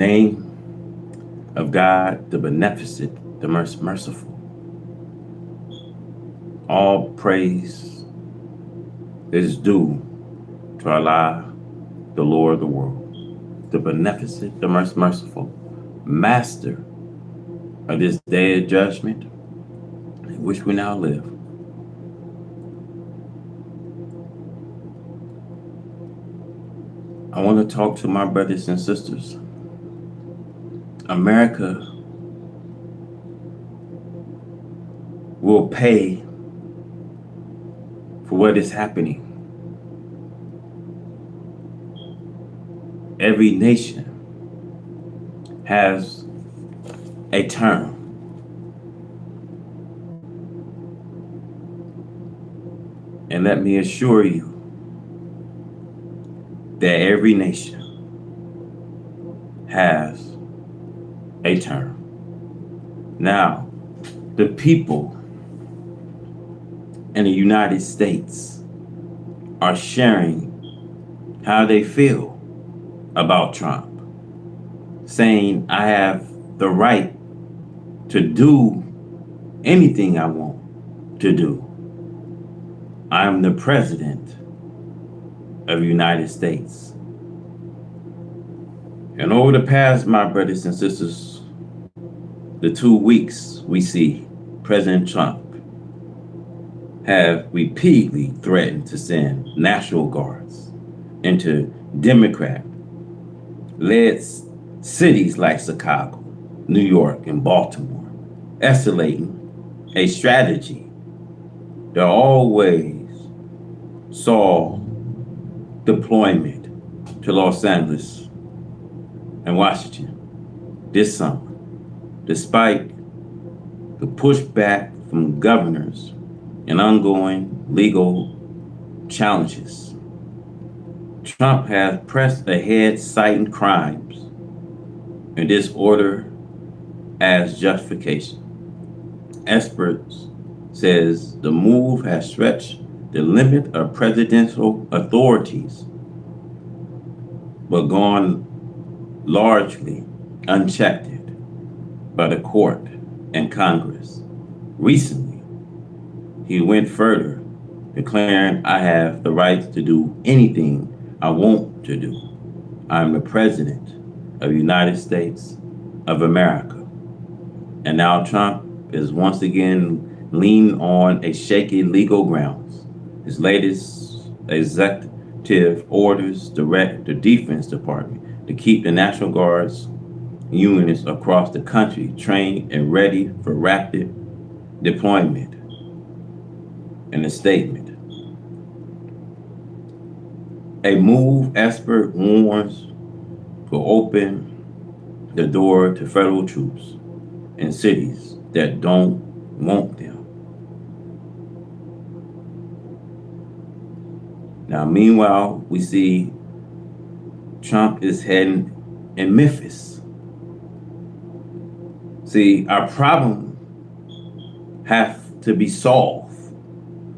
Name of God, the beneficent, the most merciful. All praise is due to Allah, the Lord of the world, the beneficent, the most merciful, master of this day of judgment in which we now live. I want to talk to my brothers and sisters. America will pay for what is happening. Every nation has a term. And let me assure you that every nation has a term. Now, the people in the United States are sharing how they feel about Trump, saying, I have the right to do anything I want to do. I'm the president of the United States. And over the past, my brothers and sisters, the 2 weeks we see President Trump have repeatedly threatened to send National Guards into Democrat-led cities like Chicago, New York, and Baltimore, escalating a strategy that always saw deployment to Los Angeles and Washington this summer, despite the pushback from governors and ongoing legal challenges. Trump has pressed ahead, citing crimes and disorder as justification. Experts says the move has stretched the limit of presidential authorities, but gone largely unchecked by the court and Congress. Recently, he went further, declaring, I have the right to do anything I want to do. I'm the president of the United States of America. And now Trump is once again leaning on a shaky legal grounds. His latest executive orders direct the Defense Department to keep the National Guard's units across the country trained and ready for rapid deployment. In a statement, a move expert warns will open the door to federal troops in cities that don't want them. Now, meanwhile, we see Trump is heading in Memphis. See, our problem have to be solved.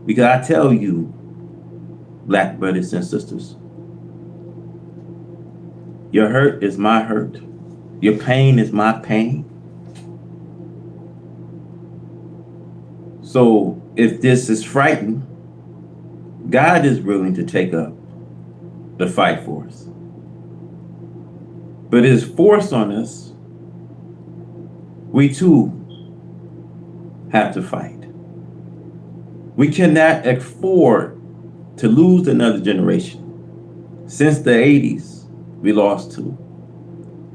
Because I tell you, black brothers and sisters, your hurt is my hurt. Your pain is my pain. So if this is frightening, God is willing to take up the fight for us. But it is forced on us. We too have to fight. We cannot afford to lose another generation. Since the 80s, we lost 2.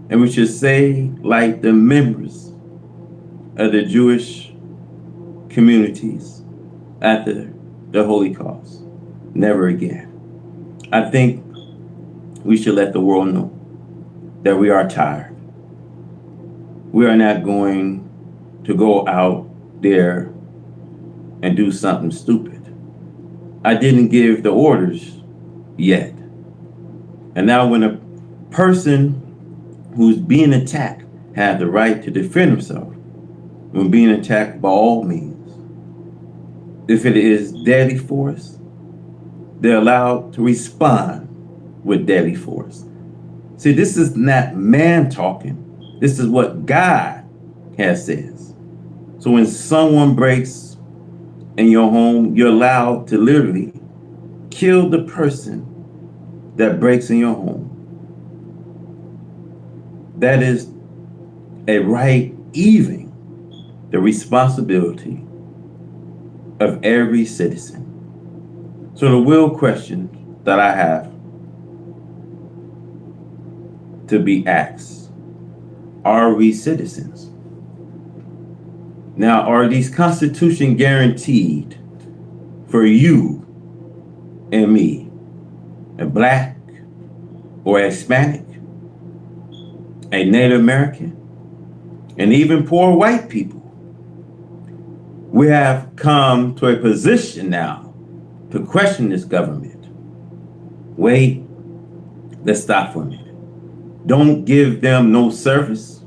And we should say, like the members of the Jewish communities after the Holocaust, never again. I think we should let the world know that we are tired. We are not going to go out there and do something stupid. I didn't give the orders yet. And now when a person who's being attacked has the right to defend himself when being attacked by all means, if it is deadly force, they're allowed to respond with deadly force. See, this is not man talking. This is what God has says. So when someone breaks in your home, you're allowed to literally kill the person that breaks in your home. That is a right, even the responsibility of every citizen. So the real question that I have to be asked, are we citizens? Now, are these constitutions guaranteed for you and me, a black or Hispanic, a Native American, and even poor white people? We have come to a position now to question this government. Wait, let's stop for a minute. Don't give them no service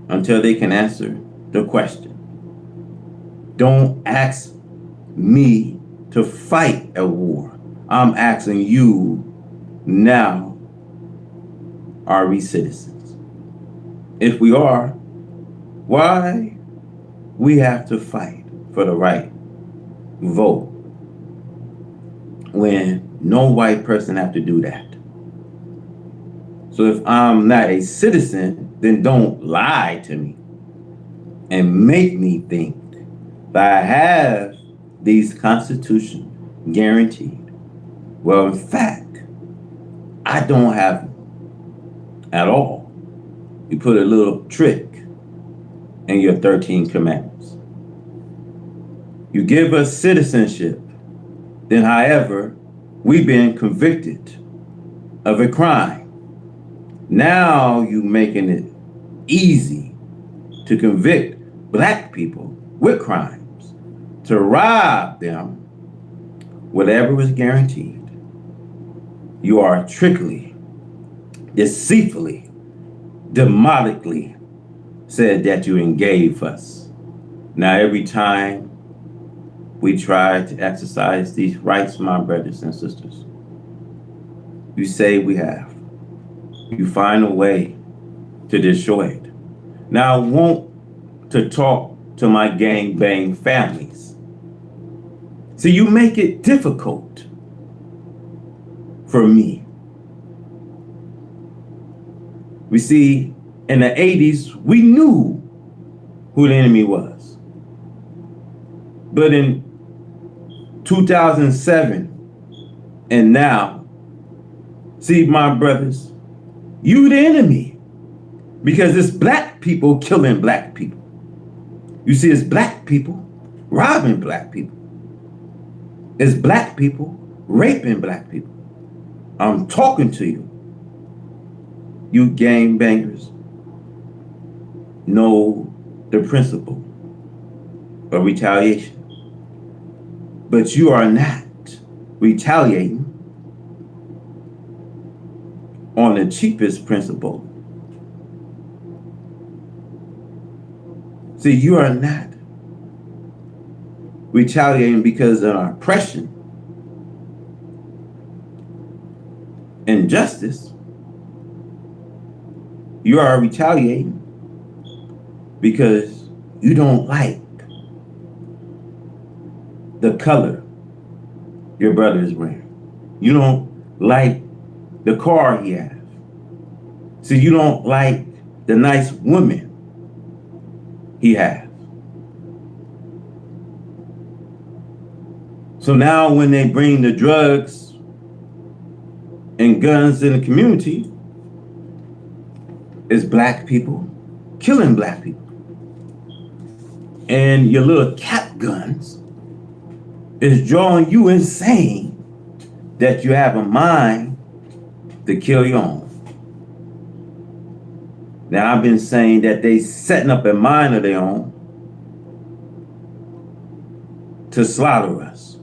until they can answer the question. Don't ask me to fight a war. I'm asking you now, are we citizens? If we are, why we have to fight for the right vote when no white person have to do that? So if I'm not a citizen, then don't lie to me and make me think that I have these constitutions guaranteed. Well, in fact, I don't have them at all. You put a little trick in your 13 commandments. You give us citizenship, then however, we've been convicted of a crime. Now you making it easy to convict black people with crimes, to rob them, whatever was guaranteed. You are trickery, deceitfully, demonically said that you engage us. Now every time we try to exercise these rights, my brothers and sisters, you say we have. You find a way to destroy it. Now I want to talk to my gangbang families. So you make it difficult for me. We see in the 80s, we knew who the enemy was. But in 2007 and now, see, my brothers, you the enemy, because it's black people killing black people. You see, it's black people robbing black people. It's black people raping black people. I'm talking to you. You gangbangers know the principle of retaliation. But you are not retaliating on the cheapest principle. See, you are not retaliating because of oppression, injustice. You are retaliating because you don't like the color your brother is wearing. You don't like the car he has. So you don't like the nice woman he has. So now when they bring the drugs and guns in the community, it's black people killing black people. And your little cap guns is drawing you insane that you have a mind to kill your own. Now I've been saying that they setting up a mind of their own to slaughter us.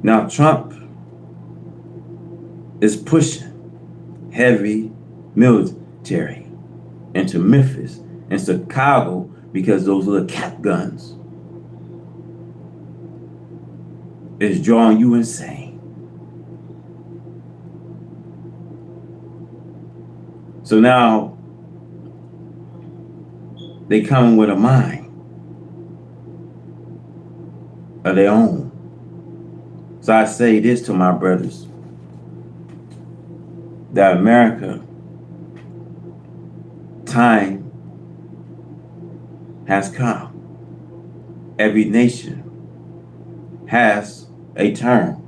Now Trump is pushing heavy military into Memphis and Chicago because those little cap guns is drawing you insane. So now they come with a mind of their own. So I say this to my brothers, that America, time has come. Every nation has a term.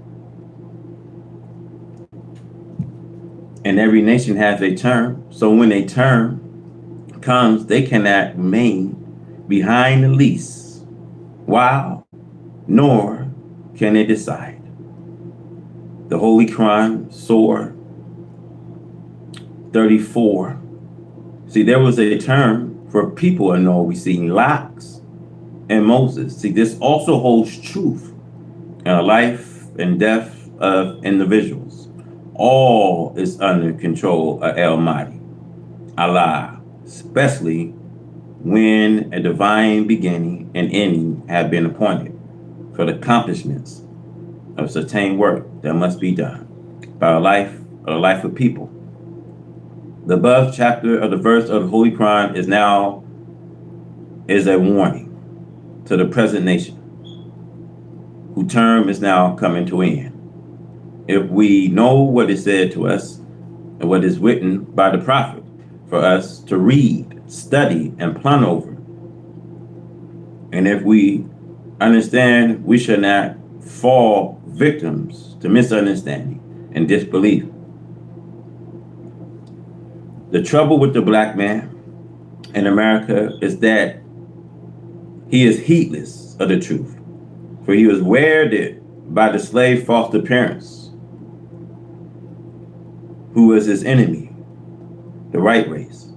And every nation has a term. So when a term comes, they cannot remain behind the lease while, nor can they decide. The Holy Quran, Surah 34. See, there was a term for people in all we see, Locks and Moses. See, this also holds truth in the life and death of individuals. All is under control of Almighty Allah, especially when a divine beginning and ending have been appointed for the accomplishments of certain work that must be done by the life of people. The above chapter of the verse of the Holy Quran is a warning to the present nation, whose term is now coming to an end. If we know what is said to us and what is written by the prophet for us to read, study, and plan over, and if we understand, we shall not fall victims to misunderstanding and disbelief. The trouble with the black man in America is that he is heedless of the truth, for he was wedded by the slave foster parents, who was his enemy, the white race,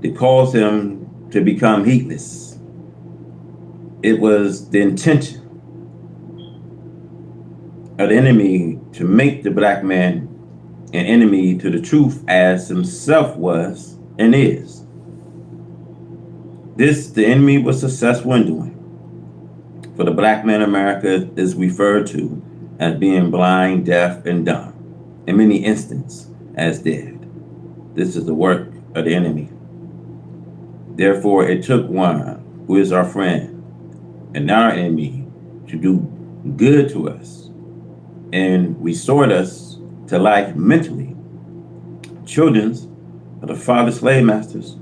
that caused him to become heedless. It was the intention of the enemy to make the black man an enemy to the truth as himself was and is. This the enemy was successful in doing. For the black man in America is referred to as being blind, deaf, and dumb, in many instances as dead. This is the work of the enemy. Therefore, it took one who is our friend and our enemy to do good to us and restored us to life mentally. Children of the father slave masters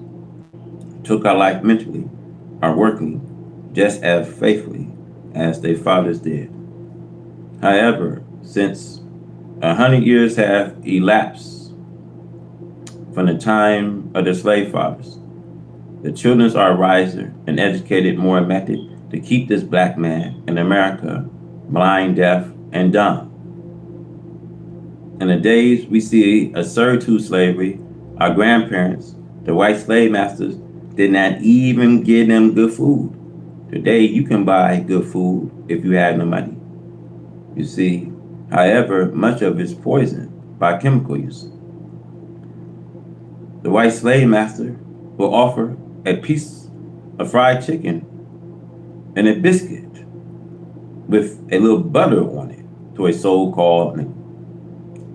took our life mentally, are working just as faithfully as their fathers did. However, since 100 years have elapsed from the time of the slave fathers, the children are wiser and educated more method to keep this black man in America blind, deaf, and dumb. In the days we see a servitude slavery, our grandparents, the white slave masters, did not even give them good food. Today, you can buy good food if you have the money. You see, however, much of it is poisoned by chemical use. The white slave master will offer a piece of fried chicken and a biscuit with a little butter on it to a so-called nigger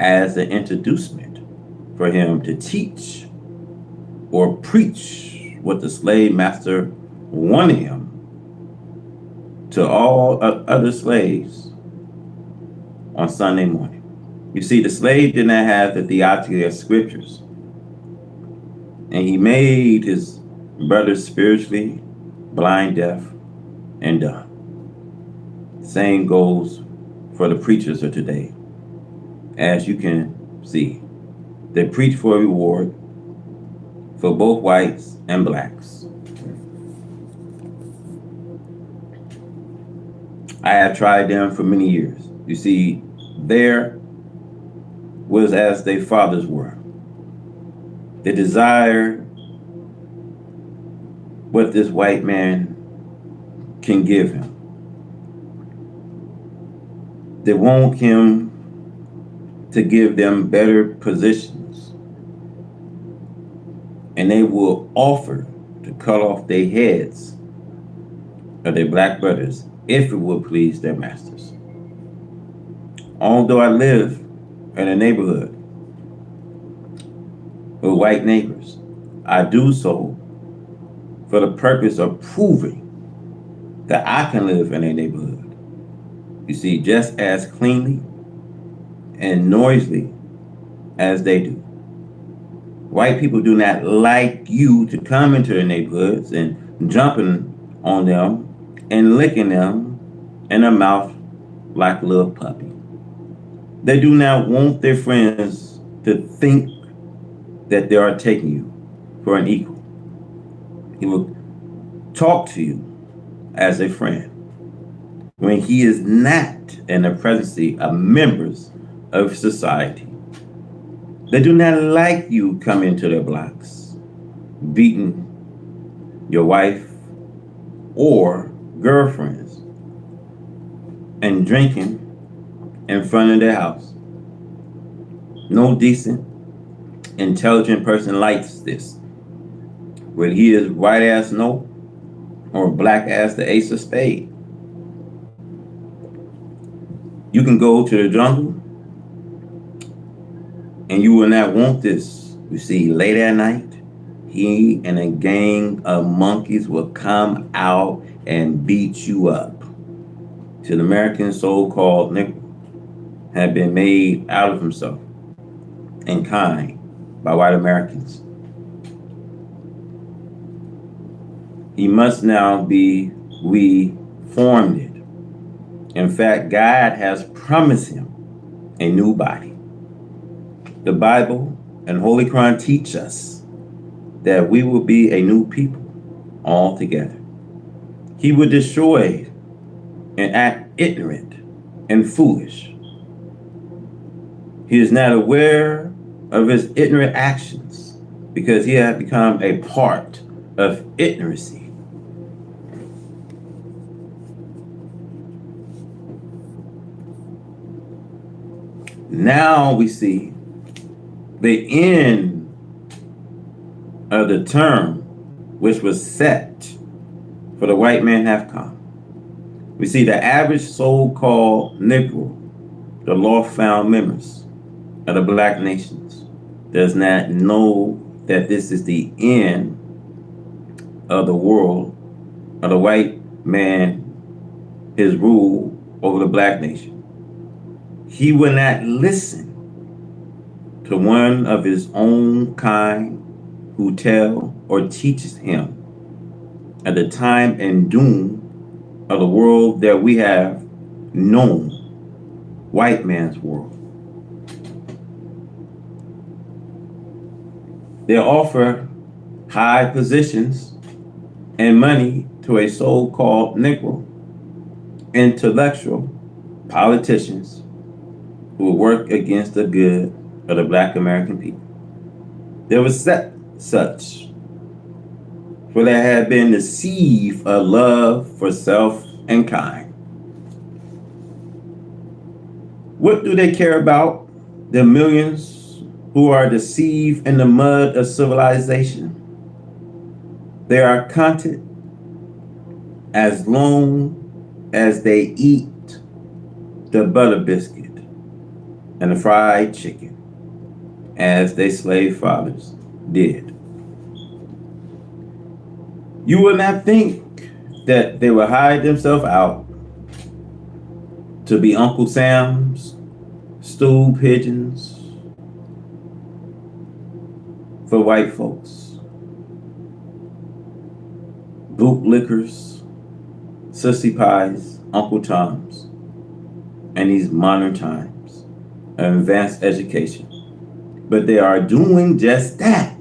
as an introducement for him to teach or preach what the slave master wanted him to all other slaves on Sunday morning. You see, the slave did not have the theology of scriptures, and he made his brothers spiritually blind, deaf, and dumb. Same goes for the preachers of today. As you can see, they preach for a reward for both whites and blacks. I have tried them for many years. You see, there was as their fathers were. They desire what this white man can give him. They want him to give them better positions, and they will offer to cut off their heads of their black brothers if it will please their masters. Although I live in a neighborhood with white neighbors. I do so for the purpose of proving that I can live in a neighborhood. You see, just as cleanly and noisily as they do. White people do not like you to come into their neighborhoods and jumping on them and licking them in the mouth like a little puppy. They do not want their friends to think that they are taking you for an equal. He will talk to you as a friend when he is not in the presence of members of society. They do not like you coming to their blocks, beating your wife or girlfriends, and drinking in front of their house. No decent, intelligent person likes this. Whether he is white ass no or black ass the ace of spades. You can go to the jungle and you will not want this. You see, late at night, he and a gang of monkeys will come out and beat you up. Till the American so-called Negro had been made out of himself and kind by white Americans. He must now be reformed. In fact, God has promised him a new body. The Bible and Holy Quran teach us that we will be a new people altogether. He will destroy and act ignorant and foolish. He is not aware of his ignorant actions because he has become a part of ignorancy. Now we see the end of the term which was set for the white man have come. We see the average so-called Negro, the law-found members of the black nations, does not know that this is the end of the world of the white man, his rule over the black nation. He will not listen to one of his own kind who tell or teaches him at the time and doom of the world that we have known, white man's world. They offer high positions and money to a so-called Negro, intellectual politicians who will work against the good of the black American people. There was such, for there had been the seed of love for self and kind. What do they care about? The millions who are deceived in the mud of civilization. They are content as long as they eat the butter biscuit and the fried chicken, as their slave fathers did. You will not think that they will hide themselves out to be Uncle Sam's stool pigeons for white folks, bootlickers, sissy pies, Uncle Toms, and these modern times of advanced education. But they are doing just that.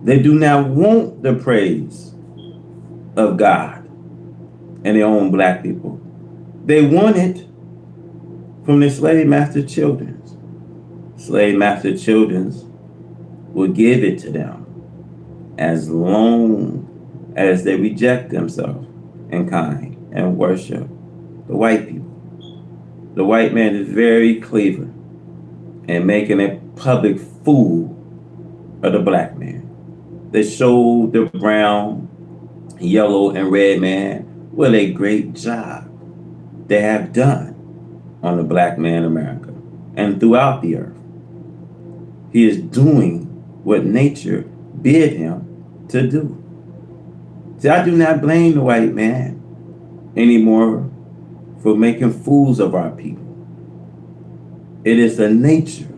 They do not want the praise of God and their own black people. They want it from their slave master children. Slave master children will give it to them as long as they reject themselves in kind and worship the white people. The white man is very clever in making a public fool of the black man. They show the brown, yellow, and red man what a great job they have done on the black man in America and throughout the earth. He is doing what nature bid him to do. See, I do not blame the white man anymore for making fools of our people. It is the nature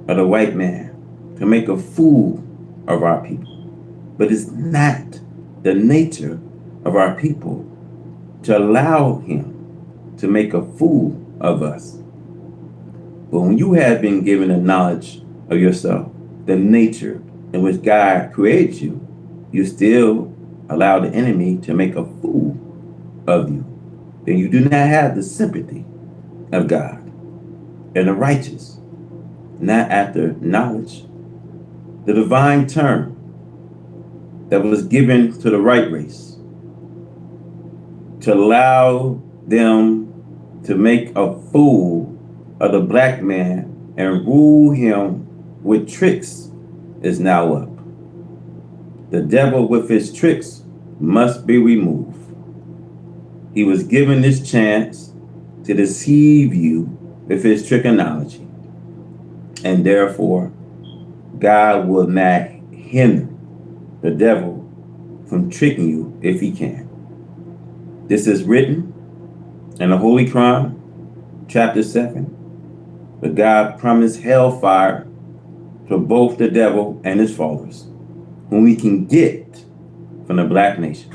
of the white man to make a fool of our people. But it's not the nature of our people to allow him to make a fool of us. But when you have been given a knowledge of yourself, the nature in which God created you, you still allow the enemy to make a fool of you. Then you do not have the sympathy of God and the righteous, not after knowledge. The divine term that was given to the right race to allow them to make a fool of the black man and rule him with tricks is now up. The devil with his tricks must be removed. He was given this chance to deceive you with his trichology, and therefore God will not hinder the devil from tricking you if he can. This is written in the Holy Quran, chapter 7. But God promised hellfire to both the devil and his followers, whom we can get from the black nation.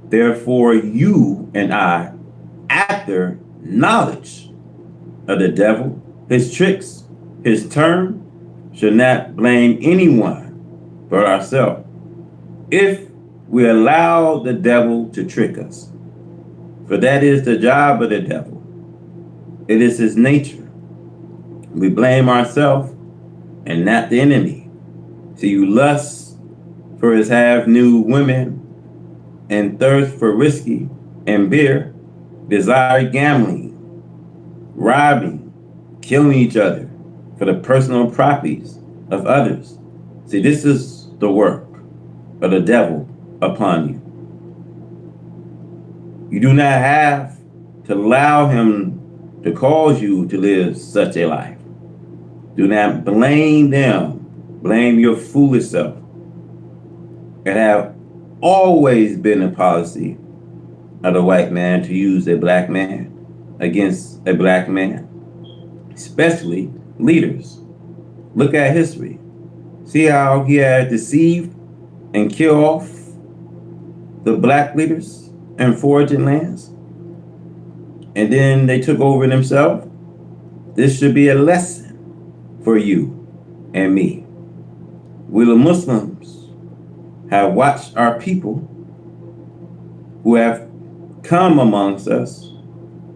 Therefore, you and I, after knowledge of the devil, his tricks, his term, should not blame anyone but ourselves if we allow the devil to trick us. For that is the job of the devil. It is his nature. We blame ourselves and not the enemy. So you lust for his half-nude women and thirst for whiskey and beer, desire gambling, robbing, killing each other for the personal properties of others. See, this is the work of the devil upon you. You do not have to allow him to cause you to live such a life. Do not blame them. Blame your foolish self. It have always been a policy of the white man to use a black man against a black man, especially leaders. Look at history. See how he had deceived and killed off the black leaders in foraging lands? And then they took over themselves. This should be a lesson for you and me. We the Muslims have watched our people who have come amongst us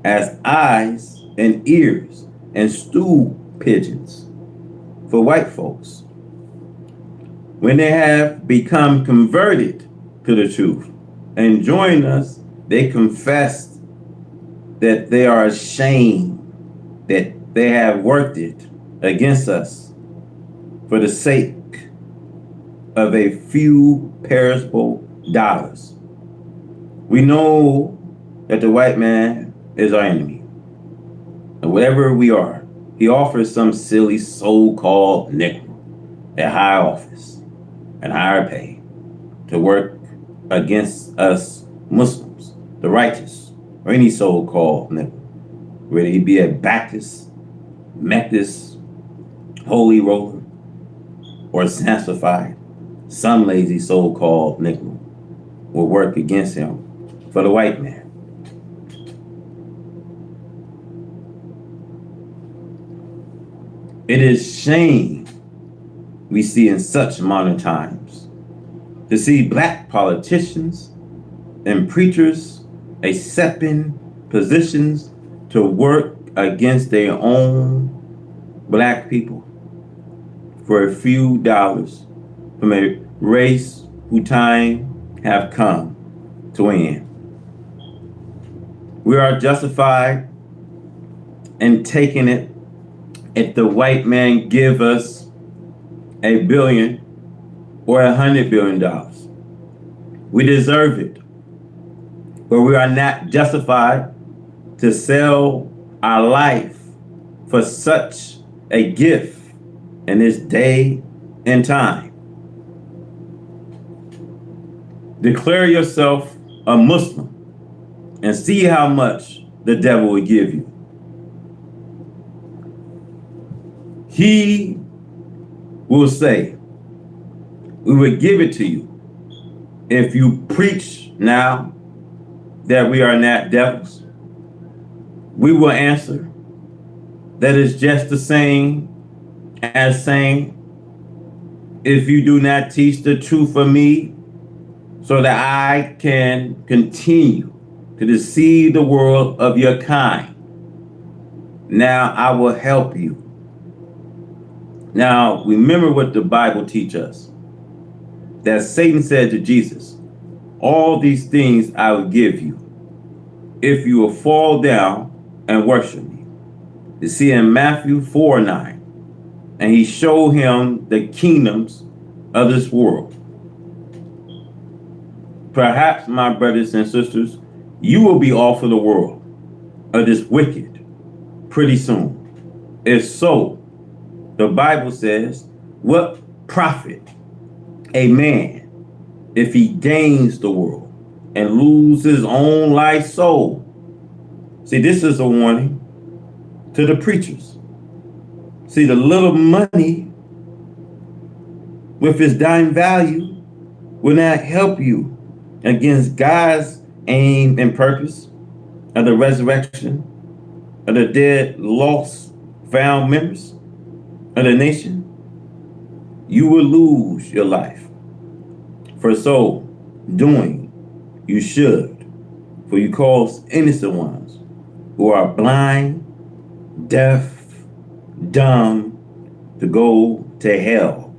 as eyes and ears and stool pigeons for white folks. When they have become converted to the truth and joined us, they confess that they are ashamed that they have worked it against us for the sake of a few perishable dollars. We know that the white man is our enemy. And whatever we are, he offers some silly so-called Negro a high office and higher pay to work against us Muslims, the righteous, or any so-called Negro, whether he be a Baptist, Methodist, Holy Roller, or sanctified. Some lazy so-called Negro will work against him for the white man. It is shame we see in such modern times to see black politicians and preachers accepting positions to work against their own black people for a few dollars from a race whose time have come to end. We are justified in taking it if the white man give us $1 billion or $100 billion. We deserve it, but we are not justified to sell our life for such a gift in this day in time. Declare yourself a Muslim and see how much the devil will give you. He will say, we will give it to you if you preach now that we are not devils. We will answer, that is just the same as saying, if you do not teach the truth of me so that I can continue to deceive the world of your kind, now I will help you. Now, remember what the Bible teaches us, that Satan said to Jesus, all these things I will give you if you will fall down and worship me. You see in Matthew 4:9, and he showed him the kingdoms of this world. Perhaps, my brothers and sisters, you will be off of the world of this wicked pretty soon. If so, the Bible says, what profit a man if he gains the world and loses his own life soul? See, this is a warning to the preachers. See, the little money with its dime value will not help you against God's aim and purpose of the resurrection of the dead, lost, found members of the nation. You will lose your life. For so doing, you should, for you cause innocent ones who are blind, deaf, dumb, to go to hell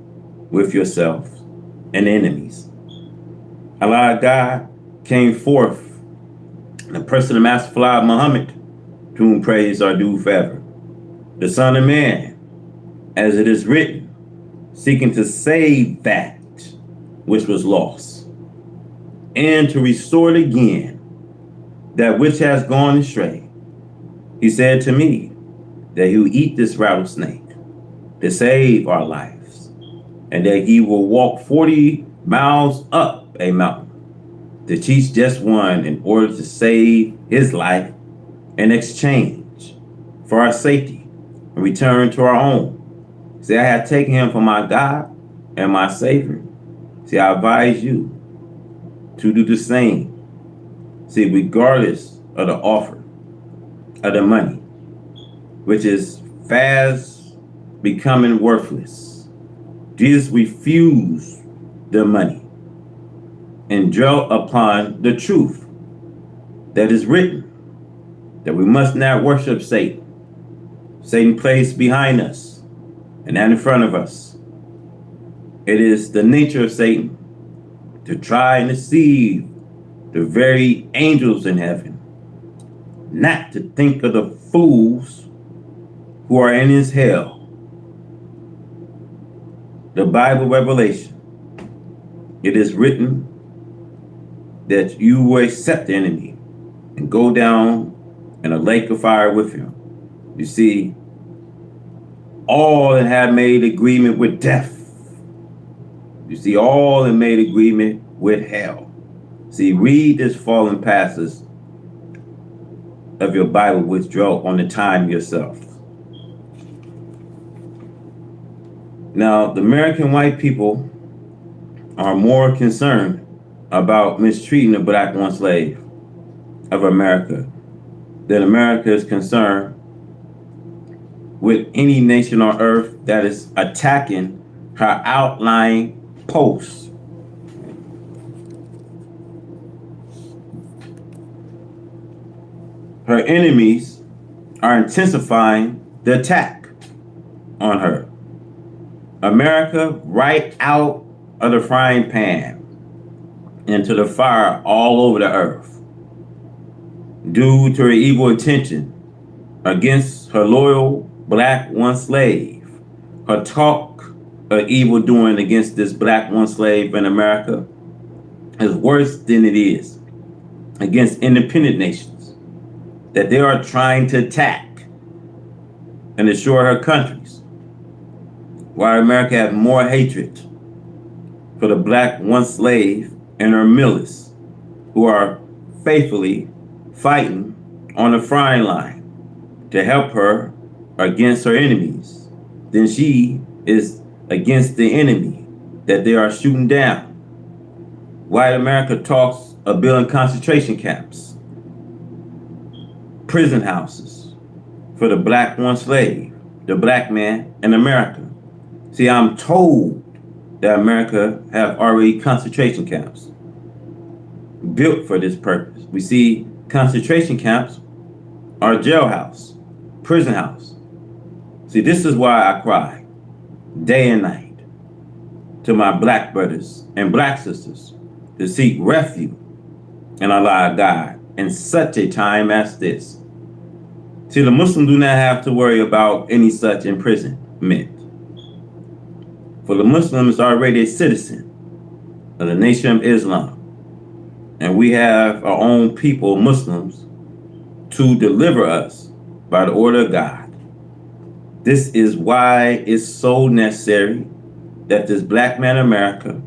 with yourself and enemies. Allah God came forth in the person of Master Fly Muhammad, to whom praise are due forever, the Son of Man, as it is written, seeking to save that which was lost, and to restore it again, that which has gone astray. He said to me that he will eat this rattlesnake to save our lives, and that he will walk 40 miles up a mountain to teach just one in order to save his life in exchange for our safety and return to our home. See, I have taken him for my God and my Savior. See, I advise you to do the same. See, regardless of the offer of the money, which is fast becoming worthless, Jesus refused the money and dwelt upon the truth that is written, that we must not worship Satan. Satan plays behind us and not in front of us. It is the nature of Satan to try and deceive the very angels in heaven, not to think of the fools who are in his hell. The Bible Revelation, it is written that you will accept the enemy and go down in a lake of fire with him. You see, all that have made agreement with death. You see, all that made agreement with hell. See, read this fallen passage of your Bible, which dwelt on the time yourself. Now, the American white people are more concerned about mistreating the black one slave of America than America is concerned with any nation on earth that is attacking her outlying posts. Her enemies are intensifying the attack on her. America, right out of the frying pan into the fire all over the earth, due to her evil intention against her loyal black one slave. Her talk of evil doing against this black one slave in America is worse than it is against independent nations that they are trying to attack and destroy her countries. while America had more hatred for the black once slave and her militia, who are faithfully fighting on the frying line to help her against her enemies, then she is against the enemy that they are shooting down. White America talks of building concentration camps, prison houses for the black once slave, the black man in America. See, I'm told that America have already concentration camps built for this purpose. We see concentration camps are jailhouse, prison house. See, this is why I cry day and night to my black brothers and black sisters to seek refuge in Allah God in such a time as this. See, the Muslims do not have to worry about any such imprisonment. For the Muslim is already a citizen of the Nation of Islam. And we have our own people, Muslims, to deliver us by the order of God. This is why it's so necessary that this black man in America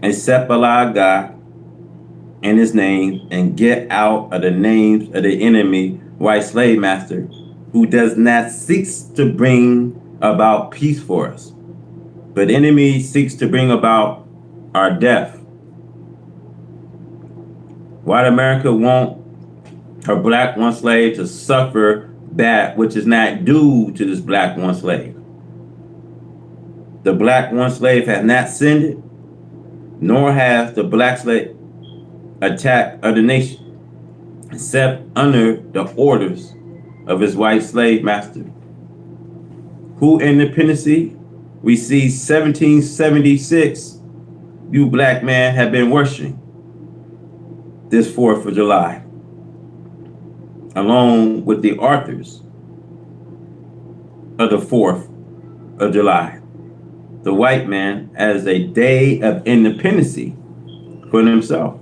accept Allah God in his name and get out of the names of the enemy, white slave master, who does not seek to bring about peace for us, but the enemy seeks to bring about our death. White America want her black one slave to suffer that which is not due to this black one slave. The black one slave has not sinned, nor has the black slave attacked other nation, except under the orders of his white slave master, who independency we see 1776 you black man have been worshiping this 4th of July, along with the authors of the 4th of July. The white man as a day of independency for himself.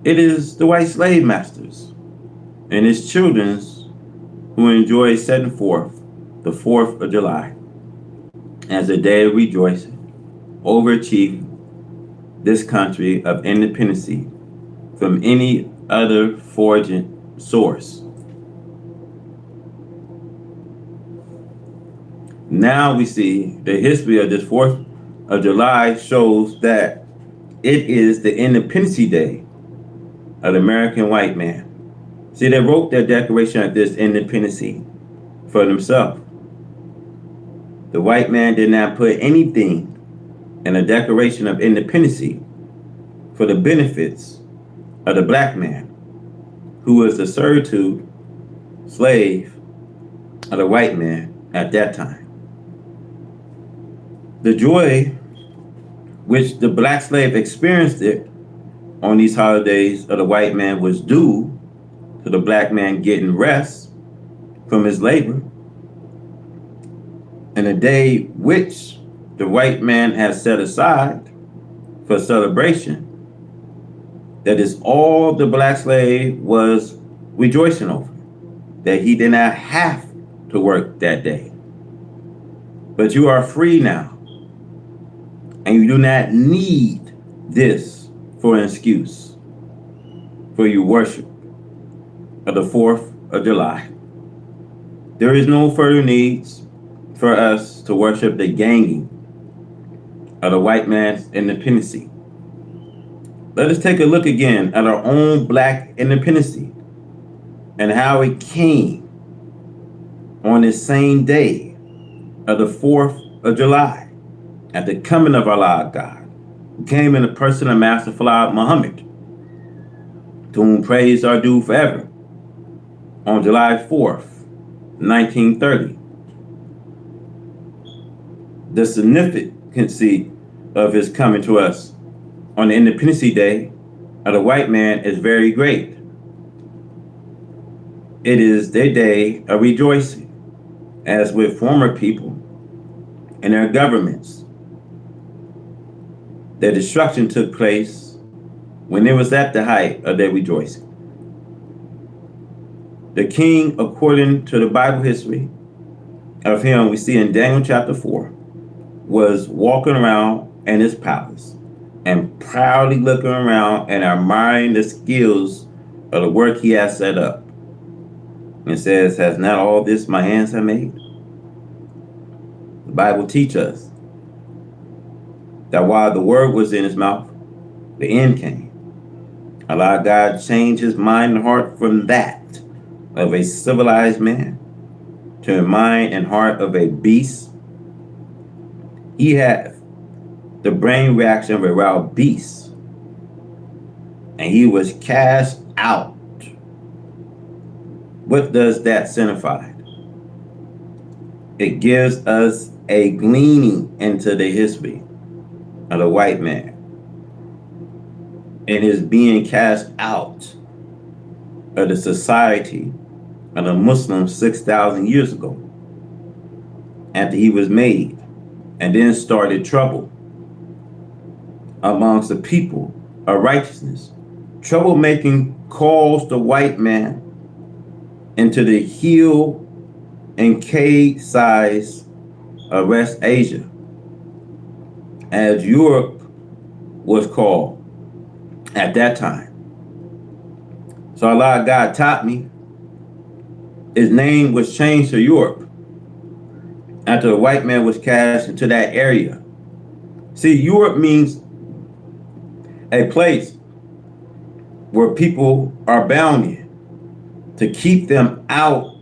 It is the white slave masters and his children who enjoy setting forth the 4th of July as a day of rejoicing over achieving this country of independency from any other foreign source. Now we see the history of this 4th of July shows that it is the Independence Day of the American white man. See, they wrote their declaration of this independence for themselves. The white man did not put anything in a declaration of independence for the benefits of the black man, who was the servitude slave of the white man at that time. The joy which the black slave experienced it on these holidays of the white man was due to the black man getting rest from his labor, and a day which the white man has set aside for celebration, that is all the black slave was rejoicing over, that he did not have to work that day. But you are free now, and you do not need this for an excuse for your worship of the 4th of July. There is no further needs for us to worship the ganging of the white man's independence. Let us take a look again at our own black independence and how it came on this same day of the 4th of July, at the coming of Allah God, who came in the person of Master Fard Muhammad, to whom praise are due forever, on July 4th, 1930. The significance of his coming to us on the Independence Day of the white man is very great. It is their day of rejoicing, as with former people and their governments. Their destruction took place when it was at the height of their rejoicing. The king, according to the Bible history of him, we see in Daniel chapter 4, was walking around in his palace and proudly looking around and admiring the skills of the work he has set up. It says, has not all this my hands have made? The Bible teaches us that while the word was in his mouth, the end came. Allah God changed his mind and heart from that of a civilized man to a mind and heart of a beast. He had the brain reaction of a wild beast, and he was cast out. What does that signify? It gives us a gleaning into the history of the white man and his being cast out of the society of the Muslims 6,000 years ago after he was made, and then started trouble amongst the people of righteousness. Troublemaking caused the white man into the heel and cave size of West Asia, as Europe was called at that time. So Allah God taught me his name was changed to Europe after the white man was cast into that area. See, Europe means a place where people are bound in to keep them out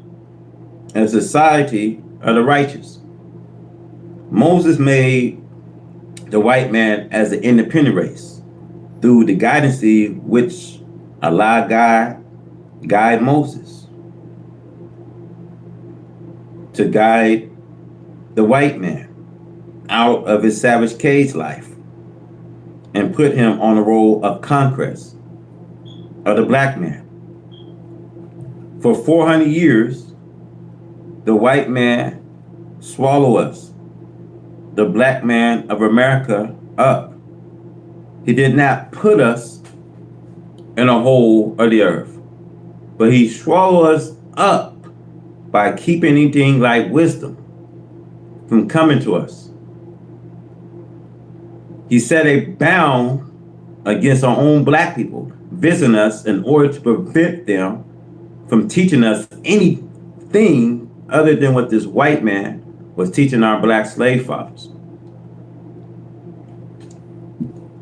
of society of the righteous. Moses made the white man as an independent race through the guidance which Allah guide Moses to guide the white man out of his savage cage life and put him on the role of conquest of the black man. For 400 years, the white man swallowed us, the black man of America, up. He did not put us in a hole of the earth, but he swallowed us up by keeping anything like wisdom from coming to us. He set a bound against our own black people visiting us in order to prevent them from teaching us anything other than what this white man was teaching our black slave fathers.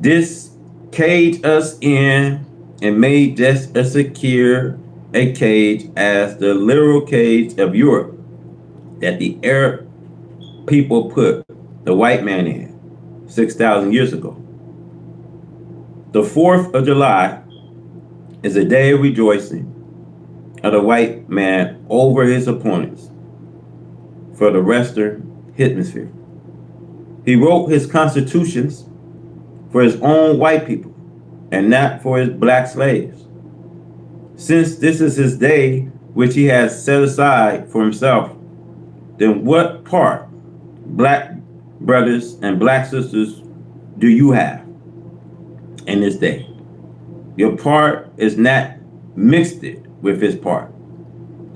This caged us in and made just as secure a cage as the literal cage of Europe that the Arab people put the white man in 6,000 years ago. The 4th of July is a day of rejoicing of the white man over his opponents for the Western Hemisphere. He wrote his constitutions for his own white people and not for his black slaves. Since this is his day which he has set aside for himself, then what part, black brothers and black sisters, do you have in this day? Your part is not mixed it with his part,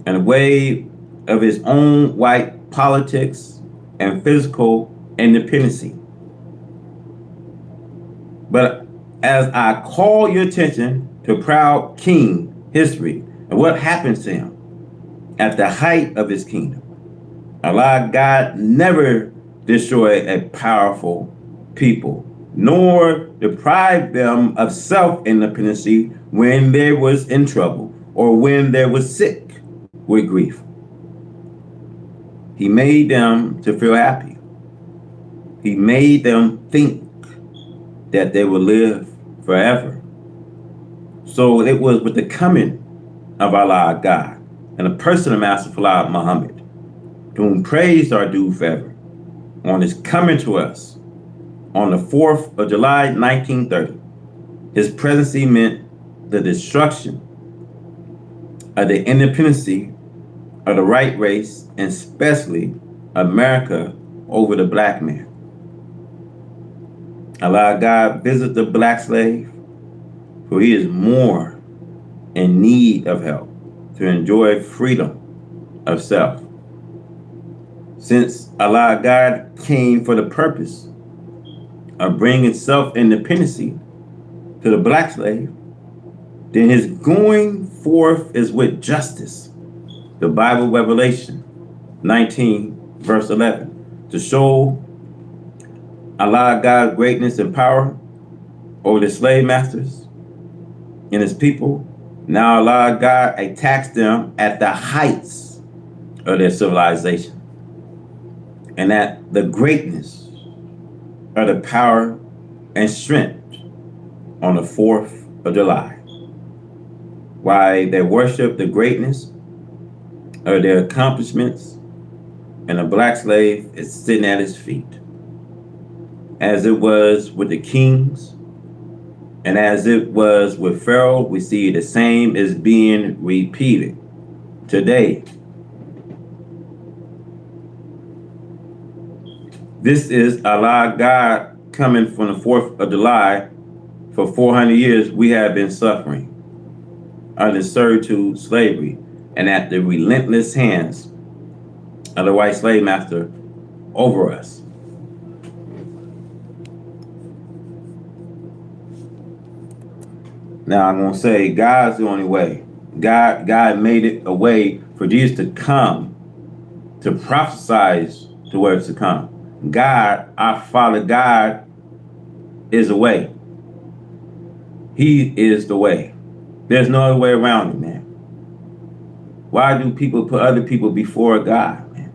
and a way of his own white politics and physical independency. But as I call your attention to proud king history and what happens to him at the height of his kingdom, Allah God never destroyed a powerful people, nor deprived them of self-independency when they was in trouble or when they was sick with grief. He made them to feel happy. He made them think that they will live forever. So it was with the coming of Allah God and the person of Master Fala Muhammad, to whom praise are due forever, on his coming to us on the 4th of July, 1930. His presidency meant the destruction of the independency of the white race, and especially America, over the black man. Allah God visit the black slave, for he is more in need of help to enjoy freedom of self. Since Allah God came for the purpose of bringing self-independency to the black slave, then his going forth is with justice. The Bible, Revelation 19, verse 11, to show Allah God's greatness and power over the slave masters and his people. Now Allah God attacks them at the heights of their civilization and at the greatness of the power and strength on the 4th of July. Why they worship the greatness of their accomplishments, and the black slave is sitting at his feet. As it was with the kings, and as it was with Pharaoh, we see the same is being repeated today. This is Allah God coming from the 4th of July. For 400 years, we have been suffering under servitude, slavery, and at the relentless hands of the white slave master over us. Now I'm going to say God's the only way. God made it a way for Jesus to come, to prophesize the words to come. God, our Father God, is the way. He is the way. There's no other way around it, man. Why do people put other people before God, man?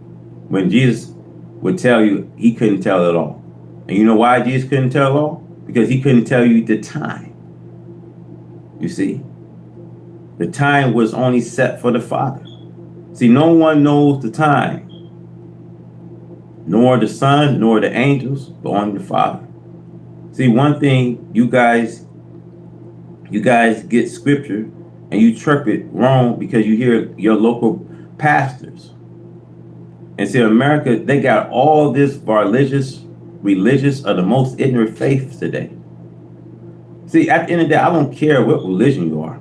When Jesus would tell you he couldn't tell it all. And you know why Jesus couldn't tell it all? Because he couldn't tell you the time. You see? The time was only set for the Father. See, no one knows the time. Nor the Son, nor the angels, but only the Father. See, one thing you guys get scripture and you interpret wrong because you hear your local pastors. And see, America, they got all this religious of the most ignorant faiths today. See, at the end of the day, I don't care what religion you are.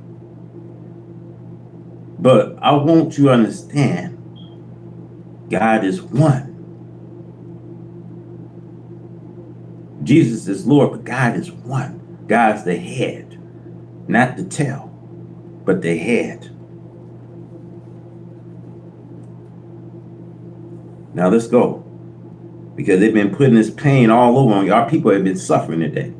But I want you to understand God is one. Jesus is Lord, but God is one. God's the head, not the tail, but the head. Now let's go. Because they've been putting this pain all over on you. Our people have been suffering today.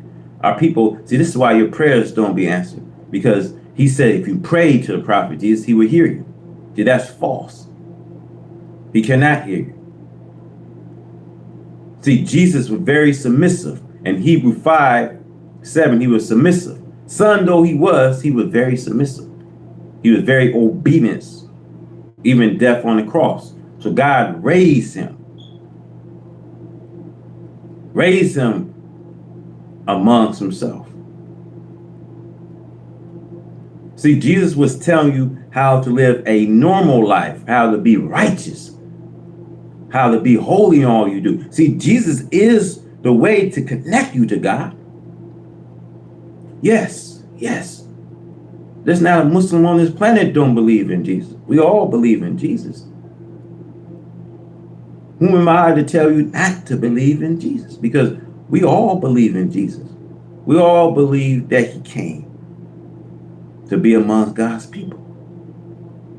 Our people, see, this is why your prayers don't be answered. Because he said if you pray to the prophet Jesus, he would hear you. See, that's false. He cannot hear you. See, Jesus was very submissive. In Hebrew 5:7, he was submissive. Son though he was very submissive. He was very obedient, even death on the cross. So God raised him amongst himself. See, Jesus was telling you how to live a normal life, how to be righteous, how to be holy in all you do. See, Jesus is the way to connect you to God. Yes. There's not a Muslim on this planet don't believe in Jesus. We all believe in Jesus. Who am I to tell you not to believe in Jesus? Because we all believe in Jesus. We all believe that he came to be amongst God's people.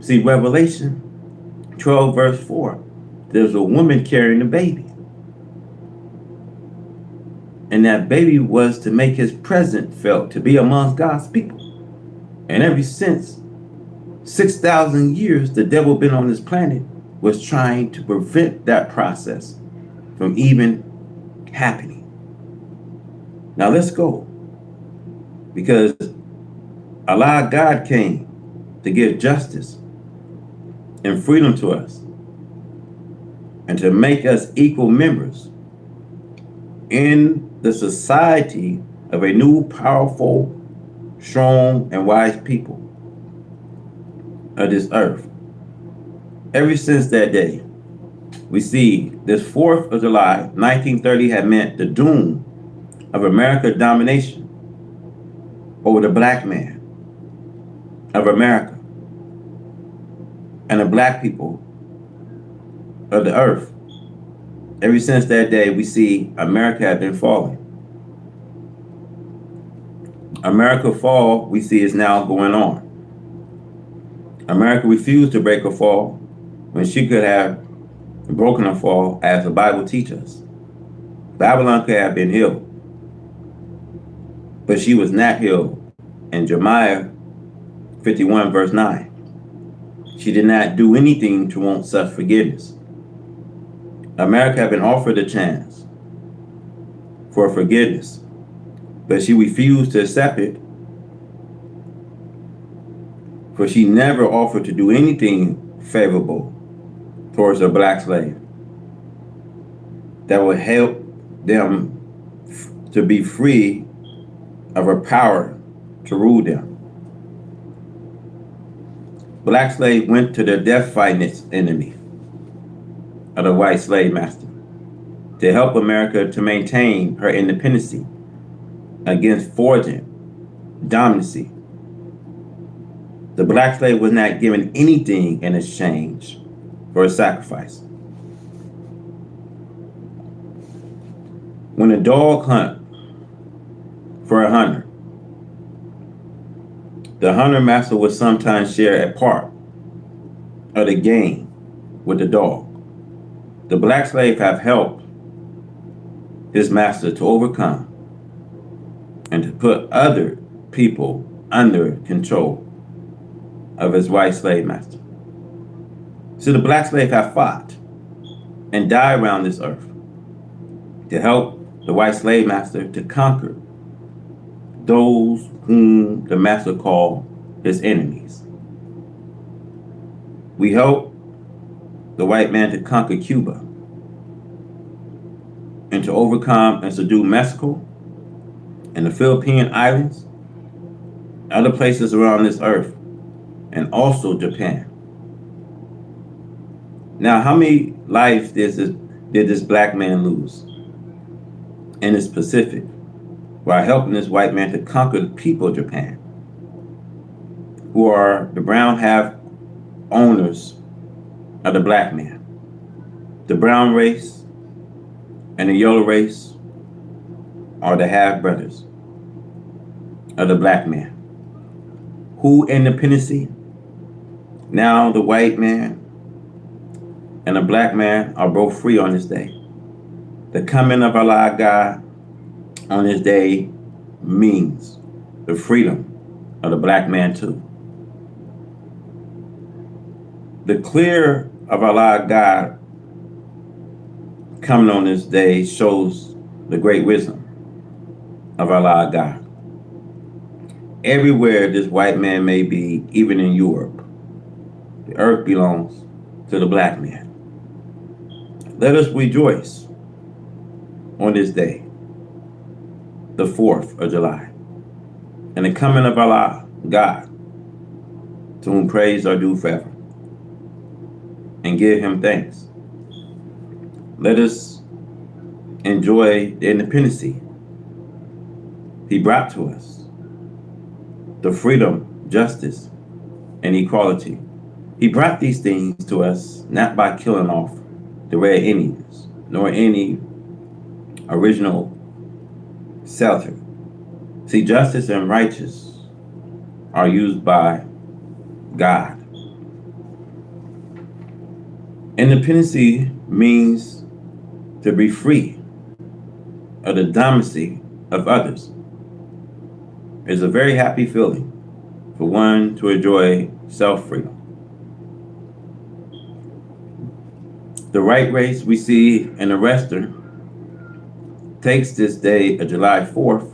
See, Revelation 12, verse 4, there's a woman carrying a baby. And that baby was to make his presence felt, to be amongst God's people. And ever since 6,000 years, the devil been on this planet was trying to prevent that process from even happening. Now let's go. Because Allah God came to give justice and freedom to us and to make us equal members in the society of a new, powerful, strong, and wise people of this earth. Ever since that day, we see this 4th of July, 1930 had meant the doom of America's domination over the black man of America and the black people of the earth. Ever since that day, we see America had been falling. America fall, we see, is now going on. America refused to break a fall when she could have broken a fall, as the Bible teaches us. Babylon could have been healed, but she was not healed. In Jeremiah 51 verse 9, she did not do anything to want such forgiveness. America had been offered a chance for forgiveness, but she refused to accept it, for she never offered to do anything favorable towards a black slave that would help them to be free of her power to rule them. Black slaves went to their death fighting enemy of the white slave master to help America to maintain her independence against foreign dominancy. The black slave was not given anything in exchange for a sacrifice. When a dog hunt for a hunter, the hunter master would sometimes share a part of the game with the dog. The black slave have helped his master to overcome and to put other people under control of his white slave master. So the black slave have fought and died around this earth to help the white slave master to conquer those whom the master called his enemies. We help the white man to conquer Cuba and to overcome and subdue Mexico and the Philippine Islands, other places around this earth, and also Japan. Now, how many lives did this black man lose in the Pacific while helping this white man to conquer the people of Japan, who are the brown half owners of the black man? The brown race and the yellow race are the half brothers of the black man. Who independency? Now the white man and the black man are both free on this day. The coming of Allah God on this day means the freedom of the black man too. The clear of Allah God coming on this day shows the great wisdom of Allah God. Everywhere this white man may be, even in Europe, the earth belongs to the black man. Let us rejoice on this day, the 4th of July, and the coming of Allah God, to whom praise are due forever, and give him thanks. Let us enjoy the independence he brought to us, the freedom, justice, and equality. He brought these things to us not by killing off the red Indians, nor any original settler. See, justice and righteousness are used by God. Independence means to be free of the dominancy of others. It's a very happy feeling for one to enjoy self-freedom. The right race we see in the Western takes this day of July 4th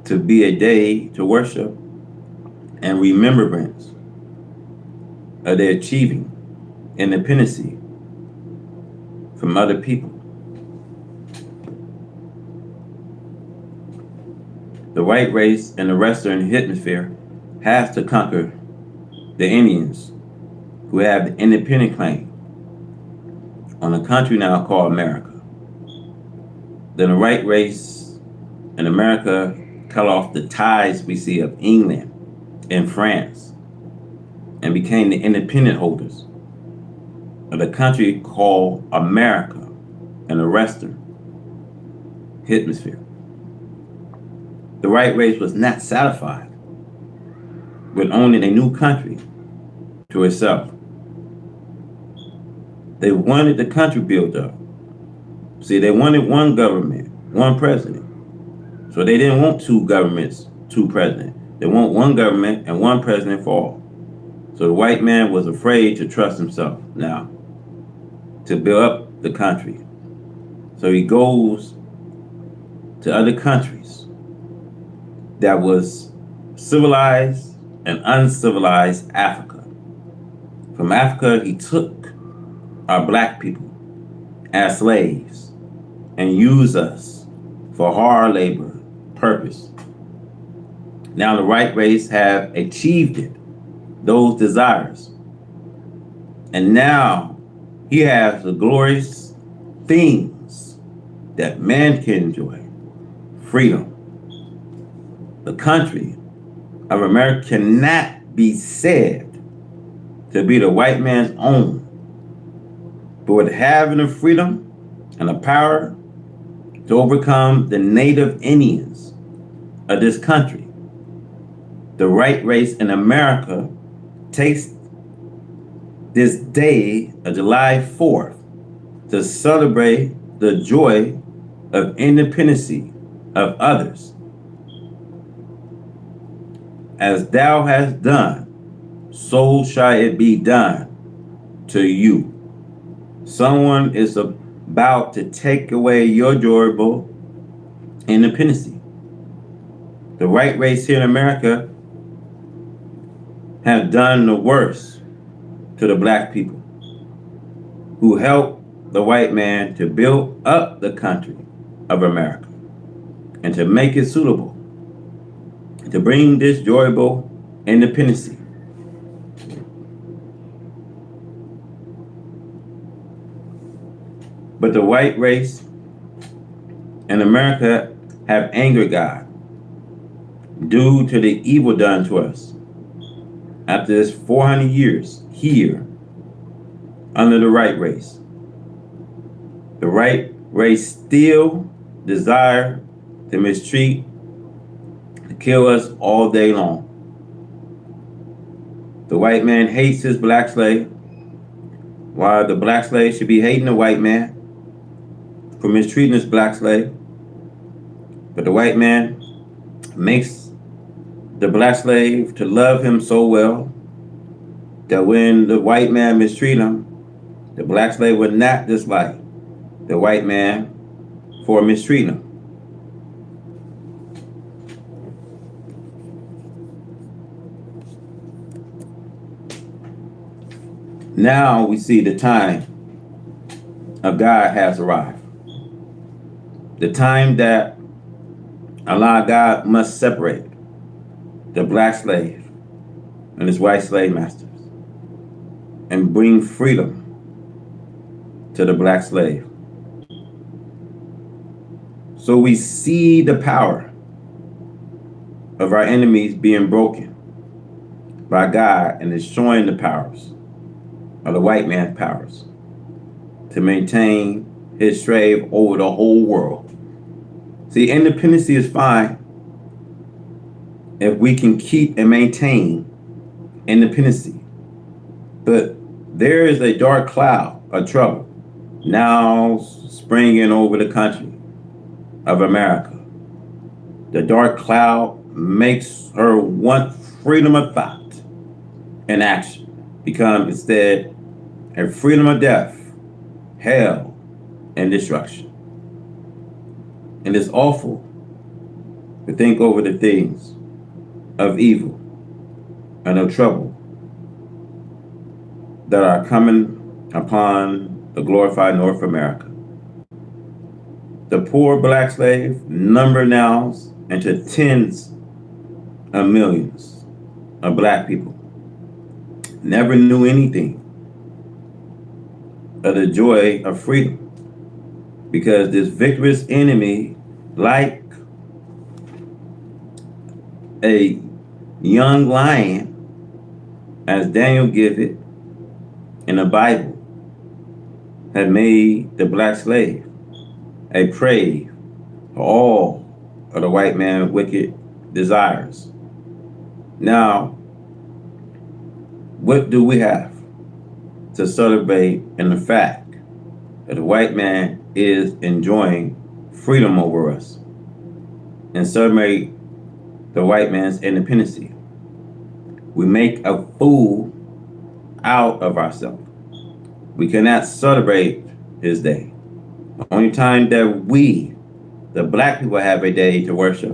to be a day to worship and remembrance of their achieving independence from other people. The white race in the Western Hemisphere has to conquer the Indians who have the independent claim on a country now called America. Then the white race in America cut off the ties we see of England and France and became the independent holders of the country called America in the Western Hemisphere. The white race was not satisfied with owning a new country to itself. They wanted the country built up. See, they wanted one government, one president. So they didn't want two governments, two presidents. They want one government and one president for all. So the white man was afraid to trust himself now to build up the country. So he goes to other countries that was civilized and uncivilized Africa. From Africa, he took our black people as slaves and used us for hard labor purpose. Now the white race have achieved it, those desires. And now he has the glorious things that man can enjoy. Freedom. The country of America cannot be said to be the white man's own. But with having the freedom and the power to overcome the native Indians of this country, the white race in America takes this day of July 4th to celebrate the joy of independency of others. As thou hast done, so shall it be done to you. Someone is about to take away your joyful independency. The white race here in America have done the worst to the black people who helped the white man to build up the country of America and to make it suitable to bring this joyful independency. But the white race in America have angered God due to the evil done to us. After this 400 years here under the white race, the white race still desire to mistreat, to kill us all day long. The white man hates his black slave, while the black slave should be hating the white man for mistreating his black slave. But the white man makes the black slave to love him so well that when the white man mistreat him, the black slave would not dislike the white man for mistreating him. Now we see the time of God has arrived. The time that Allah God must separate the black slave and his white slave masters and bring freedom to the black slave. So we see the power of our enemies being broken by God and destroying the powers of the white man's powers to maintain his slave over the whole world. See, independency is fine if we can keep and maintain independency. But there is a dark cloud of trouble now springing over the country of America. The dark cloud makes her want freedom of thought and action become instead a freedom of death, hell, and destruction. And it's awful to think over the things of evil and of trouble that are coming upon the glorified North America. The poor black slave number now into tens of millions of black people never knew anything of the joy of freedom, because this victorious enemy, like a young lion, as Daniel gives it in the Bible, had made the black slave a prey for all of the white man's wicked desires. Now, what do we have to celebrate in the fact that the white man is enjoying freedom over us and celebrate the white man's independence? We make a fool out of ourselves. We cannot celebrate his day. The only time that we, the black people, have a day to worship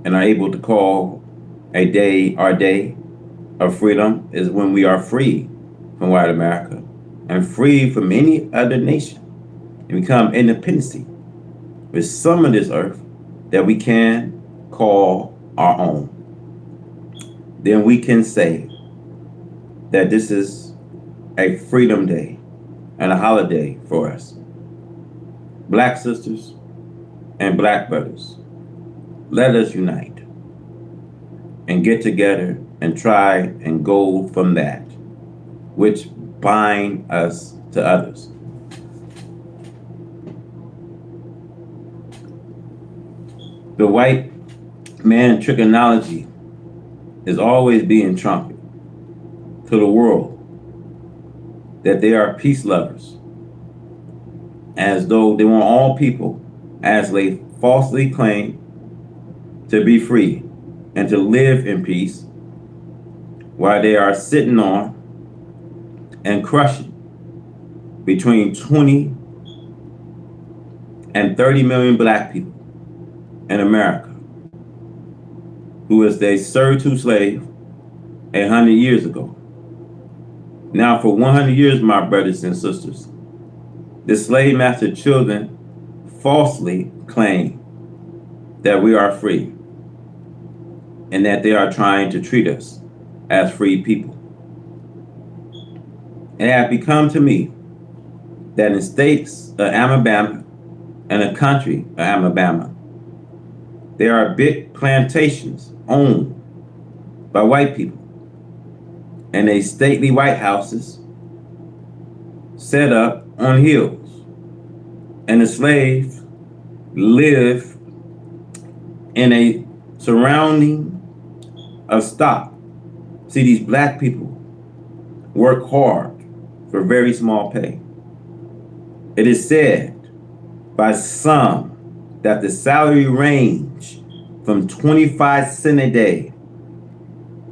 and are able to call a day our day of freedom is when we are free from white America and free from any other nation and become independent with some of this earth that we can call our own. Then we can say that this is a freedom day and a holiday for us. Black sisters and black brothers, let us unite and get together and try and go from that which bind us to others. The white man trigonology is always being trumpeted to the world that they are peace lovers, as though they want all people, as they falsely claim, to be free and to live in peace, while they are sitting on and crushing between 20 and 30 million black people in America, who is they servitude slave 100 years ago. Now, for 100 years, my brothers and sisters, the slave master children falsely claim that we are free and that they are trying to treat us as free people. It has become to me that in states of Alabama and a country of Alabama, there are big plantations owned by white people and they stately white houses set up on hills, and the slaves live in a surrounding of stock. See, these black people work hard for very small pay. It is said by some that the salary range from 25 cents a day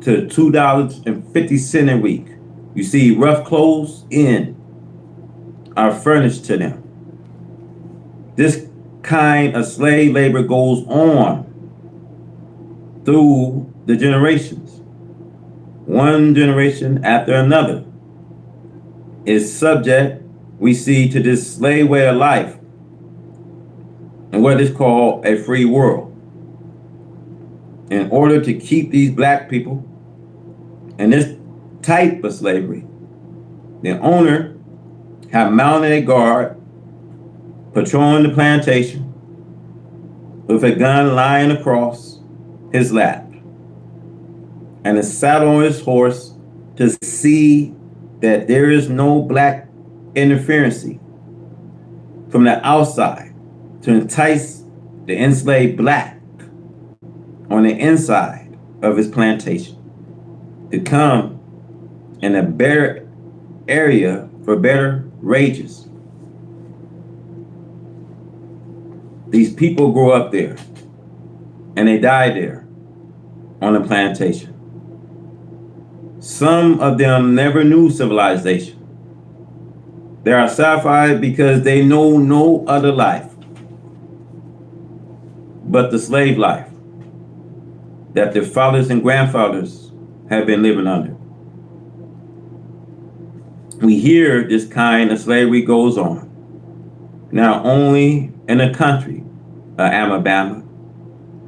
to $2.50 a week. You see, rough clothes in are furnished to them. This kind of slave labor goes on through the generations. One generation after another is subject, we see, to this slave way of life and what is called a free world. In order to keep these black people in this type of slavery, the owner have mounted a guard patrolling the plantation with a gun lying across his lap and a saddle on his horse to see that there is no black interference from the outside to entice the enslaved black on the inside of his plantation to come in a better area for better wages. These people grow up there and they die there on the plantation. Some of them never knew civilization. They are satisfied because they know no other life but the slave life that their fathers and grandfathers have been living under. We hear this kind of slavery goes on not only in the country of Alabama,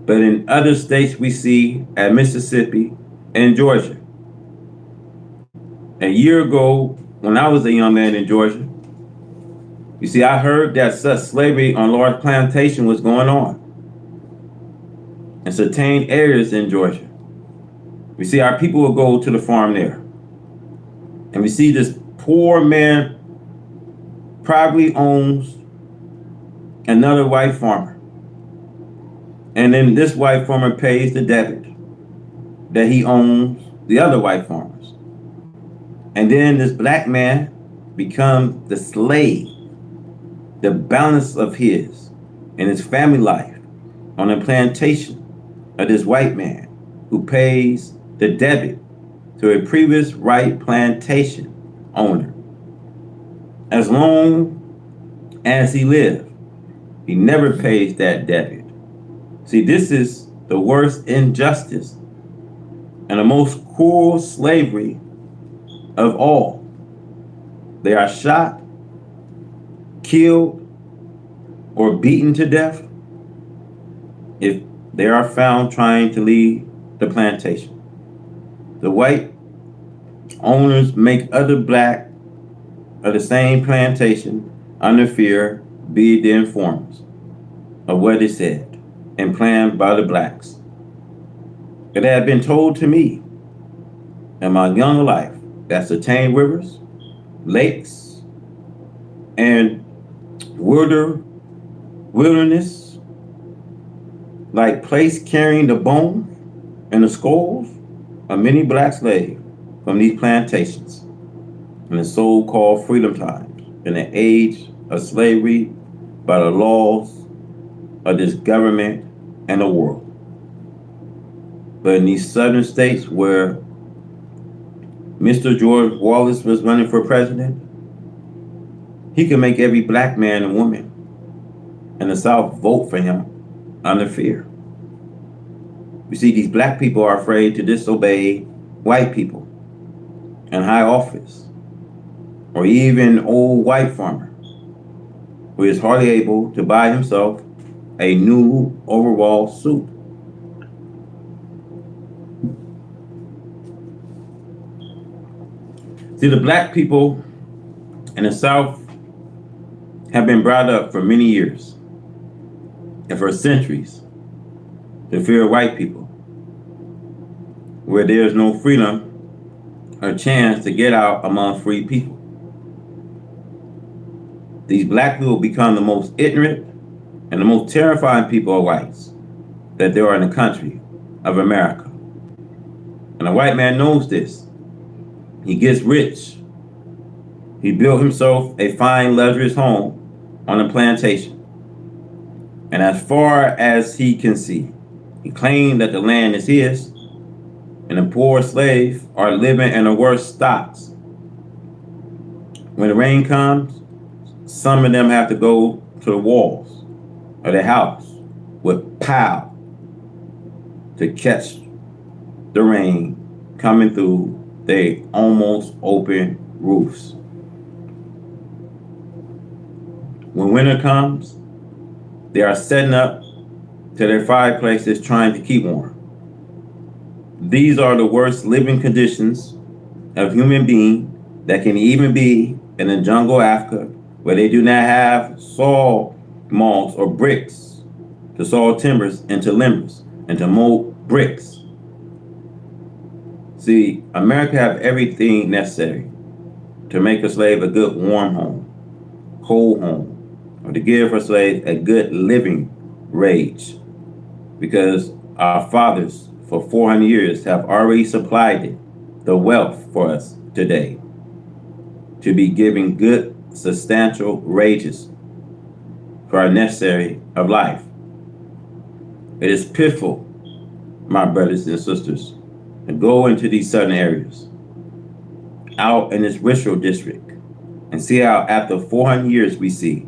but in other states we see at Mississippi and Georgia. A year ago, when I was a young man in Georgia, you see, I heard that such slavery on large plantation was going on in certain areas in Georgia. We see our people will go to the farm there, and we see this poor man probably owns another white farmer. And then this white farmer pays the debit that he owns the other white farmers. And then this black man becomes the slave, the balance of his and his family life on a plantation of this white man who pays the debit to a previous white plantation owner. As long as he lives, he never pays that debit. See, this is the worst injustice and the most cruel slavery of all. They are shot, killed, or beaten to death if they are found trying to leave the plantation. The white owners make other black of the same plantation under fear be the informers of what is said and planned by the blacks. It had been told to me in my young life that certain rivers, lakes, and wilderness, like place carrying the bone and the skulls of many black slaves from these plantations in the so-called freedom times, in the age of slavery by the laws of this government and the world. But in these southern states where Mr. George Wallace was running for president, he could make every black man and woman in the South vote for him under fear. You see, these black people are afraid to disobey white people in high office, or even old white farmer who is hardly able to buy himself a new overall suit. See, the black people in the South have been brought up for many years and for centuries to fear white people, where there is no freedom or chance to get out among free people. These black people become the most ignorant and the most terrifying people of whites that there are in the country of America. And the white man knows this. He gets rich. He built himself a fine, luxurious home on a plantation. And as far as he can see, he claimed that the land is his, and the poor slaves are living in the worst stocks. When the rain comes, some of them have to go to the walls of the house with pile to catch the rain coming through their almost open roofs. When winter comes, they are setting up to their fireplaces trying to keep warm. These are the worst living conditions of human being that can even be in the jungle of Africa, where they do not have saw malls or bricks to saw timbers into limbers and to mold bricks. See, America have everything necessary to make a slave a good warm home, cold home, or to give her slave a good living wage, because our fathers for 400 years have already supplied it, the wealth for us today, to be giving good, substantial wages for our necessary of life. It is pitiful, my brothers and sisters, to go into these southern areas, out in this ritual district, and see how after 400 years we see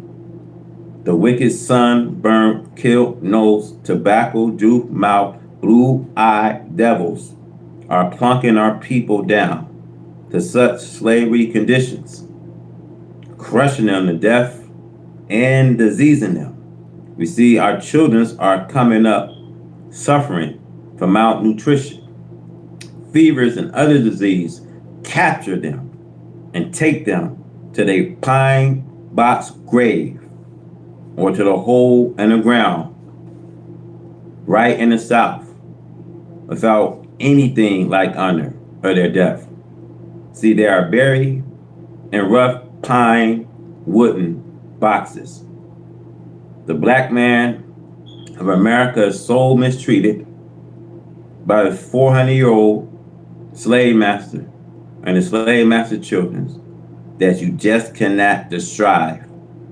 the wicked sun-burned, killed-nosed, tobacco-juice-mouth, blue-eyed devils are plunking our people down to such slavery conditions, crushing them to death and diseasing them. We see our children are coming up suffering from malnutrition. Fevers and other disease capture them and take them to their pine box grave or to the hole in the ground right in the South without anything like honor or their death. See, they are buried in rough pine wooden boxes. The black man of America is so mistreated by the 400-year-old slave master and the slave master children that you just cannot describe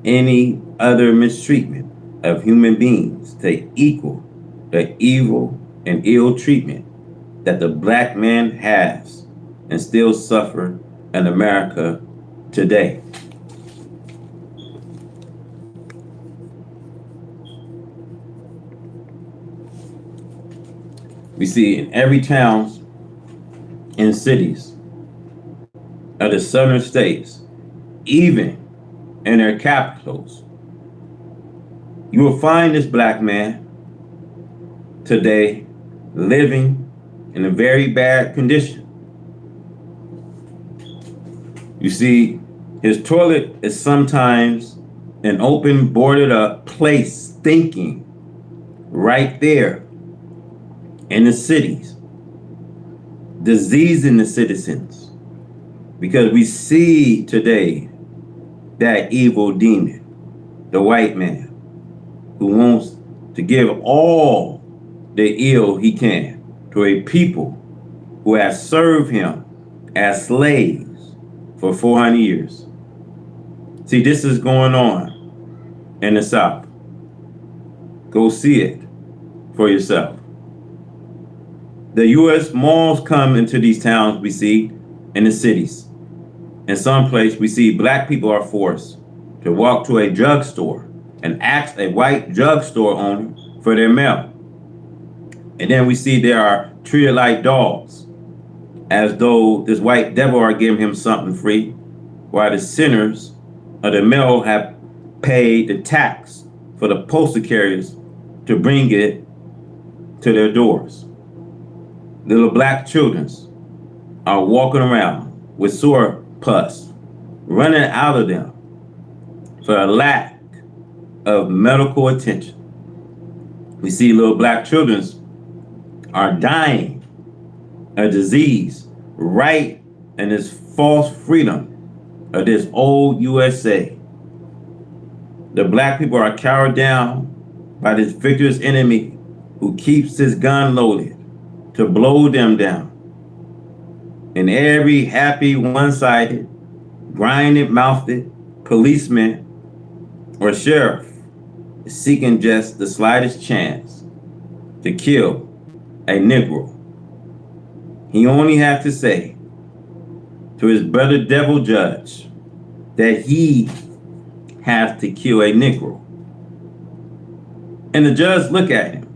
any other mistreatment of human beings to equal the evil and ill treatment that the black man has and still suffer in America today. We see in every town and cities of the southern states, even in their capitals, you will find this black man today living in a very bad condition. You see, his toilet is sometimes an open, boarded up place, stinking right there in the cities, diseasing the citizens, because we see today that evil demon, the white man, who wants to give all the ill he can to a people who have served him as slaves for 400 years. See, this is going on in the South. Go see it for yourself. The U.S. malls come into these towns we see in the cities. In some place, we see black people are forced to walk to a drugstore and ask a white drugstore owner for their mail. And then we see they are treated like dogs, as though this white devil are giving him something free, while the sinners of the mail have paid the tax for the postal carriers to bring it to their doors. Little black children are walking around with sore pus running out of them for a lack of medical attention. We see little black children are dying of disease right in this false freedom of this old USA. The black people are cowered down by this victorious enemy who keeps his gun loaded to blow them down. And every happy, one-sided, grinded-mouthed policeman or sheriff is seeking just the slightest chance to kill a Negro. He only has to say to his brother devil judge that he has to kill a Negro. And the judge look at him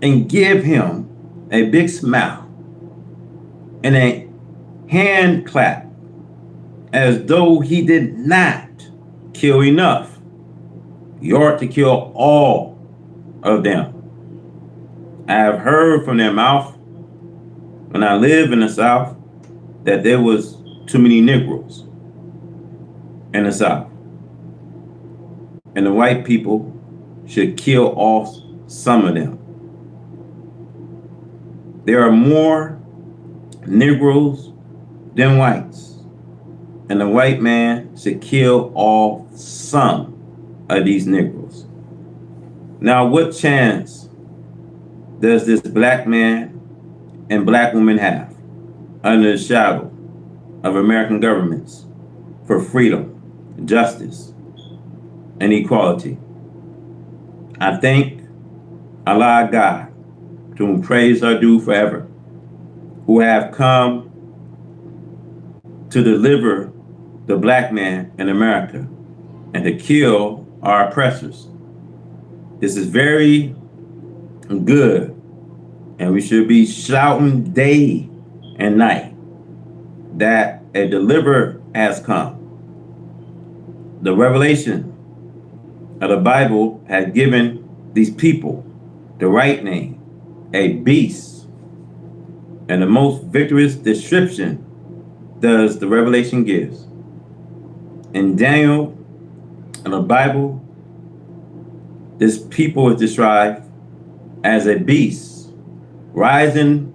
and give him a big smile and a hand clap as though he did not kill enough. You ought to kill all of them. I have heard from their mouth when I lived in the South that there was too many Negroes in the South. And the white people should kill off some of them. There are more Negroes than whites, and the white man should kill off some of these Negroes. Now, what chance does this black man and black woman have under the shadow of American governments for freedom, justice, and equality? I thank Allah God, to whom praise are due forever, who have come to deliver the black man in America and to kill our oppressors. This is very good, and we should be shouting day and night that a deliverer has come. The revelation of the Bible has given these people the right name, a beast. And the most victorious description does the revelation gives. In Daniel, in the Bible, this people is described as a beast rising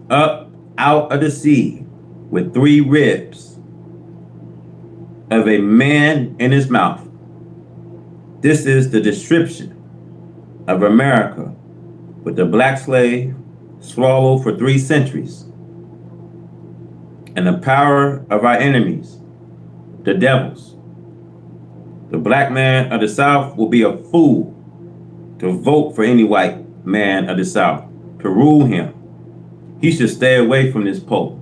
up out of the sea with 3 ribs of a man in his mouth. This is the description of America with the black slave swallowed for 3 centuries, and the power of our enemies, the devils. The black man of the South will be a fool to vote for any white man of the South to rule him. He should stay away from this pope,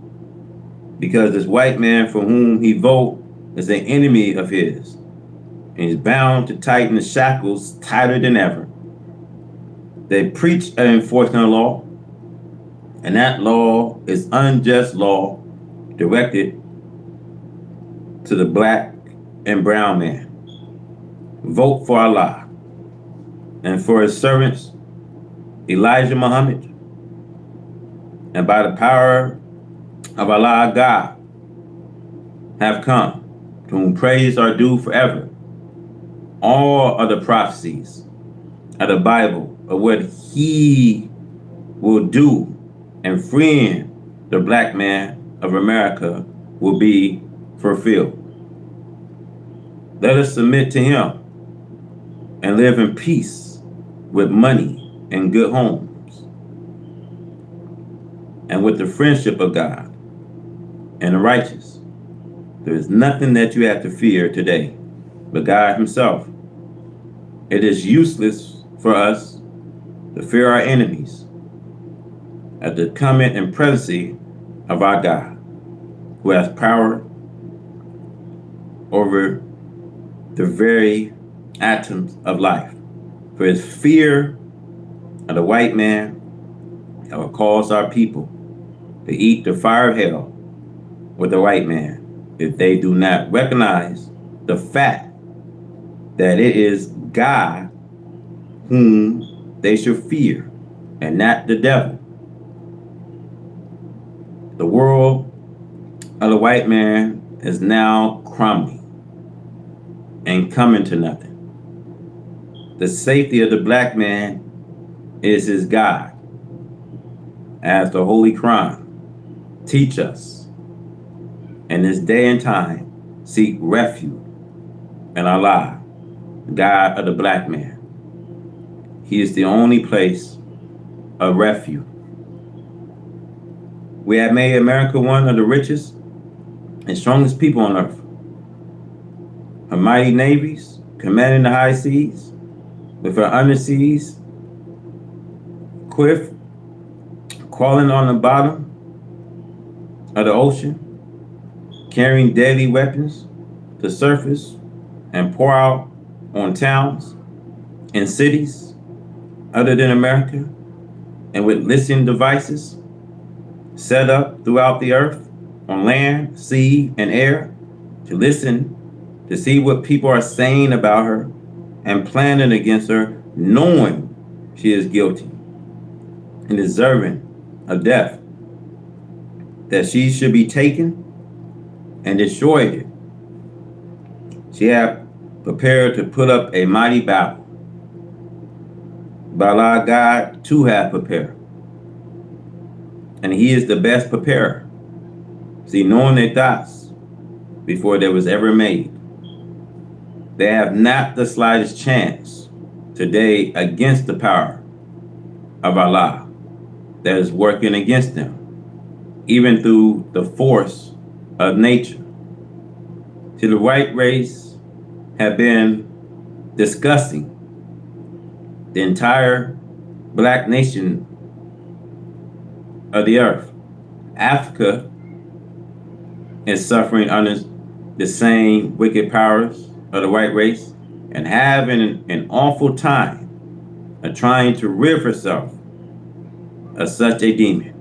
because this white man for whom he vote is an enemy of his, and he's bound to tighten the shackles tighter than ever. They preach an enforcement law, and that law is unjust law directed to the black and brown man. Vote for Allah and for his servants Elijah Muhammad, and by the power of Allah God have come, to whom praise are due forever. All of the prophecies of the Bible of what he will do and freeing the black man of America will be fulfilled. Let us submit to him and live in peace with money and good homes, and with the friendship of God and the righteous. There is nothing that you have to fear today but God himself. It is useless for us to fear our enemies at the coming and presence of our God, who has power over the very atoms of life. For his fear of the white man that will cause our people to eat the fire of hell with the white man if they do not recognize the fact that it is God whom they should fear and not the devil. The world of the white man is now crumbling and coming to nothing. The safety of the black man is his God. As the Holy Quran teach us, in this day and time, seek refuge in Allah, God of the black man. He is the only place of refuge. We have made America one of the richest and strongest people on earth. Her mighty navies commanding the high seas, with her underseas quiff crawling on the bottom of the ocean, carrying deadly weapons to surface and pour out on towns and cities other than America, and with listening devices set up throughout the earth on land, sea, and air to listen to see what people are saying about her and planning against her, knowing she is guilty and deserving of death, that she should be taken and destroyed. She had prepared to put up a mighty battle, but Allah God too had prepared, and he is the best preparer. See, knowing their thoughts before they was ever made, they have not the slightest chance today against the power of Allah that is working against them, even through the force of nature. See, the white race have been discussing the entire black nation of the earth. Africa is suffering under the same wicked powers of the white race and having an awful time of trying to rid herself of such a demon.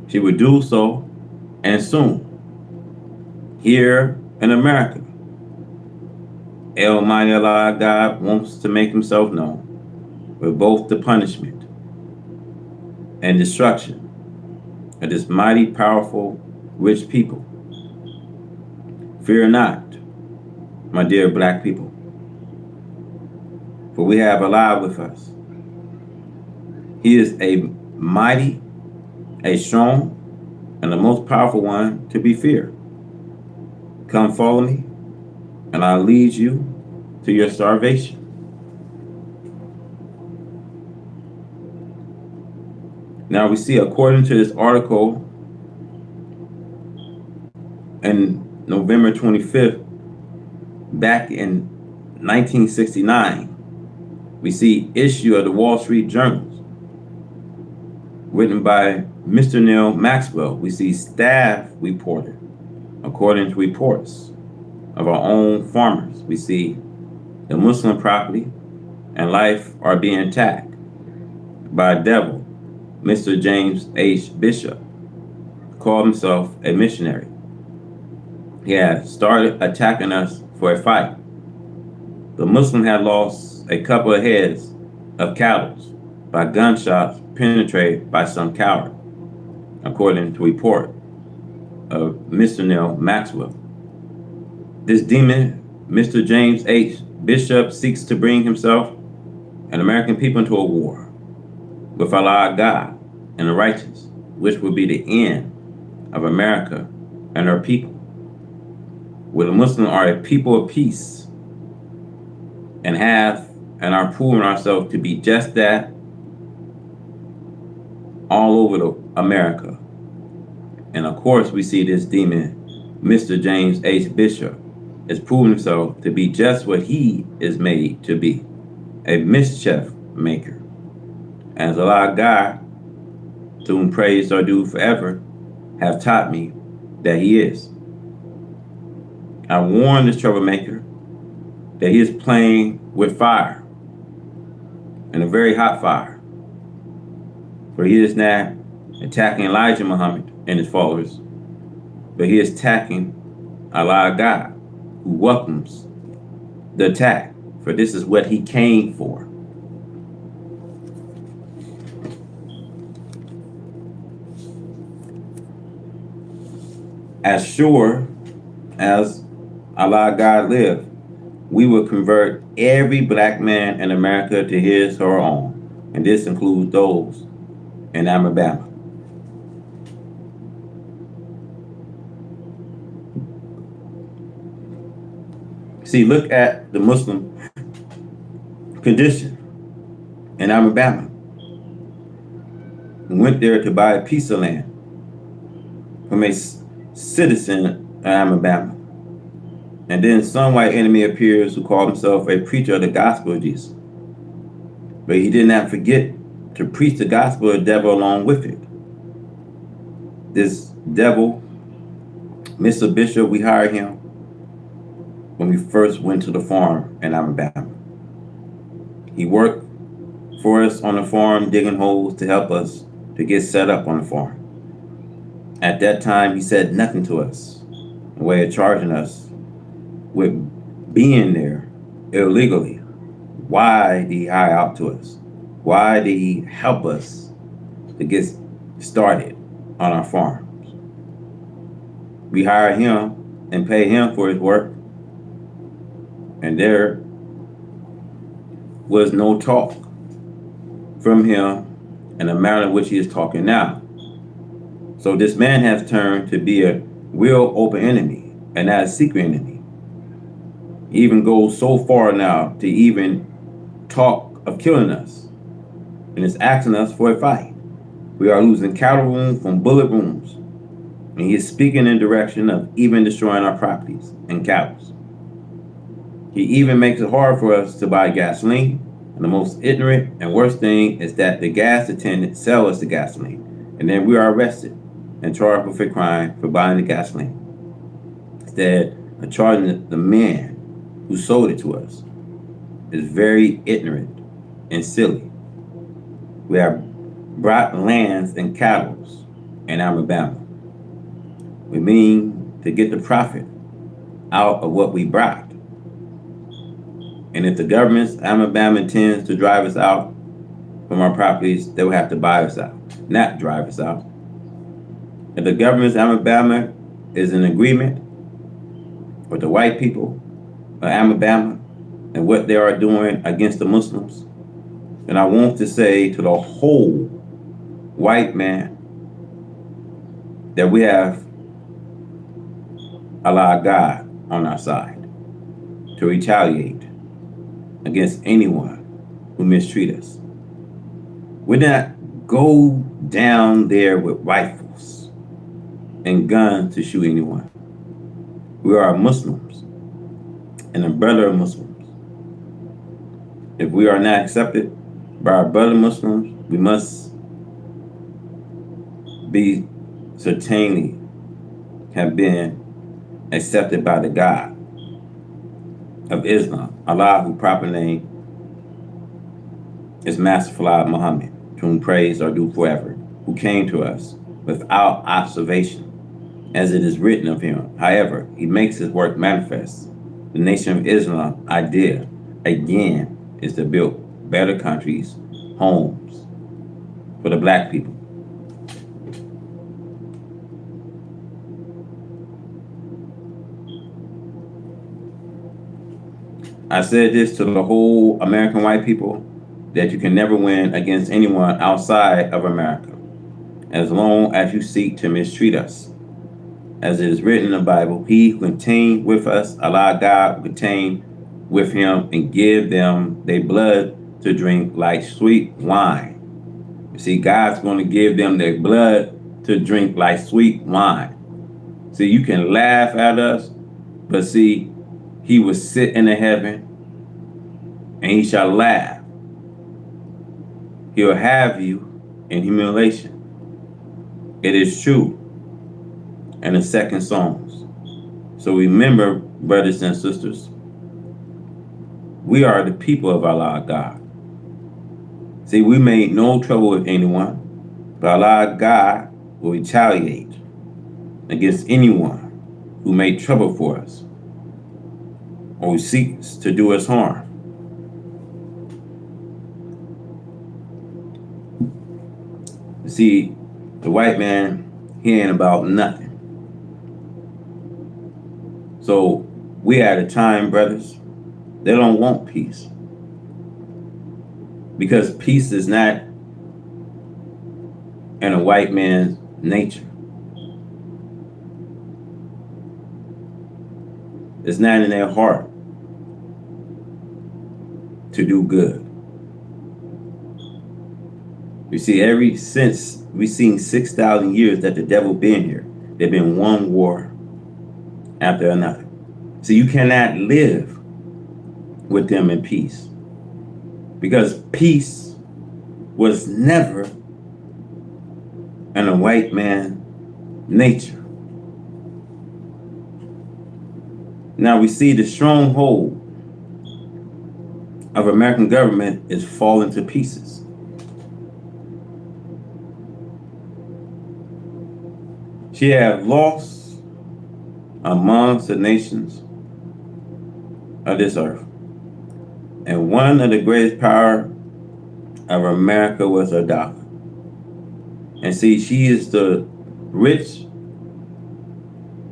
She would do so, and soon. Here in America, Almighty Allah God wants to make himself known with both the punishment and destruction of this mighty, powerful, rich people. Fear not, my dear black people, for we have Allah with us. He is a mighty, a strong, and the most powerful one to be feared. Come follow me, and I'll lead you to your starvation. Now we see, according to this article, in November 25th, back in 1969, we see issue of the Wall Street Journal, written by Mr. Neil Maxwell. We see staff reporter, according to reports of our own farmers. We see the Muslim property and life are being attacked by a devil. Mr. James H. Bishop called himself a missionary. He had started attacking us for a fight. The Muslim had lost a couple of heads of cattle by gunshots penetrated by some coward, according to report of Mr. Neil Maxwell. This demon, Mr. James H. Bishop, seeks to bring himself and American people into a war with Allah God and the righteous, which will be the end of America and her people. Where the Muslims are a people of peace and are proving ourselves to be just that all over America. And of course, we see this demon, Mr. James H. Bishop, is proving himself to be just what he is made to be, a mischief maker. As Allah God, to whom praise are due forever, have taught me that he is. I warn this troublemaker that he is playing with fire, and a very hot fire. For he is not attacking Elijah Muhammad and his followers, but he is attacking Allah God, who welcomes the attack, for this is what he came for. As sure as Allah God live, we will convert every black man in America to his or her own, and this includes those in Alabama. See, look at the Muslim condition in Alabama. We went there to buy a piece of land from a citizen of Alabama. And then some white enemy appears who called himself a preacher of the gospel of Jesus. But he did not forget to preach the gospel of the devil along with it. This devil, Mr. Bishop, we hired him when we first went to the farm in Alabama. He worked for us on the farm, digging holes to help us to get set up on the farm. At that time, he said nothing to us, a way of charging us with being there illegally. Why did he hire out to us? Why did he help us to get started on our farms? We hired him and paid him for his work, and there was no talk from him in the manner in which he is talking now. So this man has turned to be a real open enemy and not a secret enemy. He even goes so far now to even talk of killing us, and is asking us for a fight. We are losing cattle wounds from bullet wounds, and he is speaking in direction of even destroying our properties and cattle. He even makes it hard for us to buy gasoline, and the most ignorant and worst thing is that the gas attendant sells us the gasoline, and then we are arrested and charged with a crime for buying the gasoline. Instead of charging the man who sold it to us, is very ignorant and silly. We have brought lands and cattle in Alabama. We mean to get the profit out of what we brought. And if the government Alabama intends to drive us out from our properties, they will have to buy us out, not drive us out. If the government Alabama is in agreement with the white people of Alabama and what they are doing against the Muslims, and I want to say to the whole white man that we have Allah God on our side to retaliate against anyone who mistreat us. We did not go down there with rifles and guns to shoot anyone. We are Muslims and a brother of Muslims. If we are not accepted by our brother Muslims, we must be certainly have been accepted by the God of Islam, Allah, whose proper name is Master Fard Muhammad, to whom praise are due forever, who came to us without observation, as it is written of him. However, he makes his work manifest. The Nation of Islam idea, again, is to build better countries, homes for the black people. I said this to the whole American white people, that you can never win against anyone outside of America, as long as you seek to mistreat us. As it is written in the Bible, he who contained with us, Allah God will contain with him and give them their blood to drink like sweet wine. You see, God's going to give them their blood to drink like sweet wine. See, you can laugh at us, but see, he will sit in the heaven and he shall laugh. He'll have you in humiliation. It is true in the second Psalms. So remember, brothers and sisters, we are the people of Allah God. See, we made no trouble with anyone, but Allah God will retaliate against anyone who made trouble for us or who seeks to do us harm. You see, the white man, he ain't about nothing. So we at a time, brothers, they don't want peace. Because peace is not in a white man's nature. It's not in their heart to do good. You see, ever since we've seen 6,000 years that the devil been here, there's been one war after another. So you cannot live with them in peace, because peace was never in a white man's nature. Now we see the stronghold of American government is falling to pieces. She have lost amongst the nations of this earth. And one of the greatest power of America was her dollar. And see, she is the rich,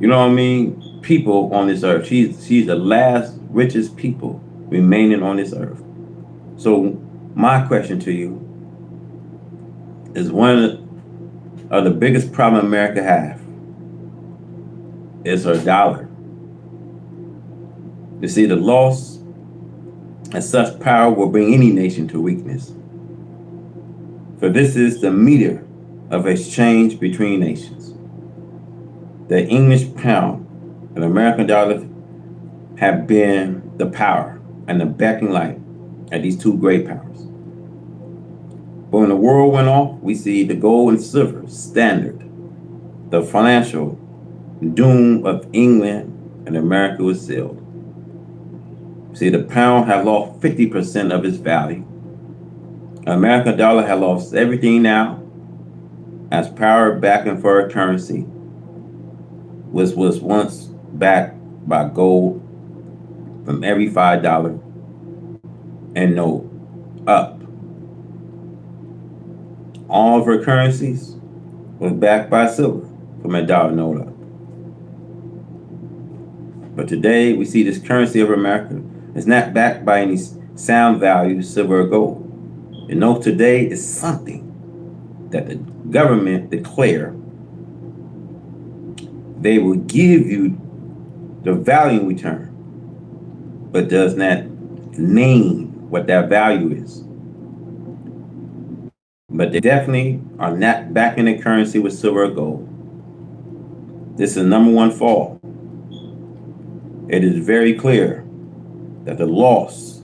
you know what I mean, people on this earth. She's the last richest people remaining on this earth. So my question to you is, one of the biggest problem America have is her dollar. You see, the loss of such power will bring any nation to weakness. For this is the meter of exchange between nations. The English pound and the American dollar have been the power and the backing light of these two great powers. But when the world went off, we see the gold and silver standard, the financial doom of England and America was sealed. See, the pound had lost 50% of its value. American dollar had lost everything now, as power backing for a currency was once backed by gold from every $5 and note up. All of her currencies was backed by silver from a dollar note up. But today we see this currency of America is not backed by any sound value, silver or gold. The note today is something that the government declare they will give you the value return, but does not name what that value is. But they definitely are not backing the currency with silver or gold. This is number one fall. It is very clear that the loss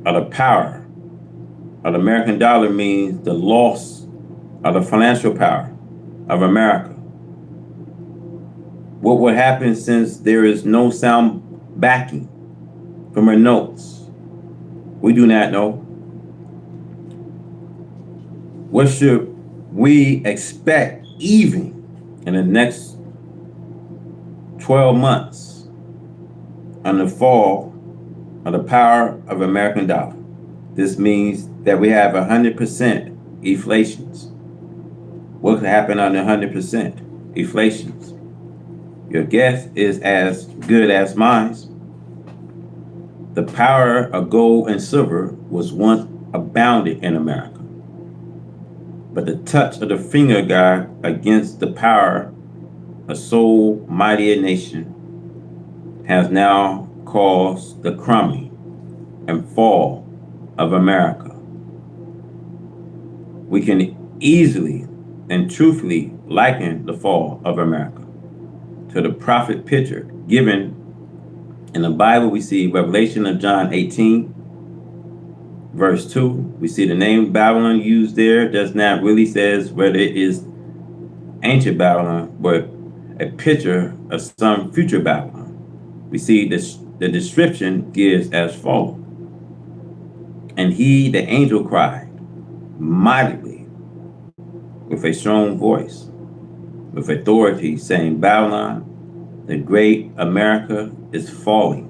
of the power of the American dollar means the loss of the financial power of America. What would happen since there is no sound backing from her notes? We do not know. What should we expect even in the next 12 months on the fall of the power of American dollar? This means that we have 100% inflations. What could happen on 100% inflations? Your guess is as good as mine. The power of gold and silver was once abounded in America. But the touch of the finger of God against the power of so mighty a nation has now caused the crumbling and fall of America. We can easily and truthfully liken the fall of America to the prophet picture given in the Bible. We see Revelation of John 18, verse 2. We see the name Babylon used there does not really says whether it is ancient Babylon, but a picture of some future Babylon. We see this, the description gives as follows. And he, the angel, cried mightily with a strong voice, with authority, saying, Babylon, the great America, is falling,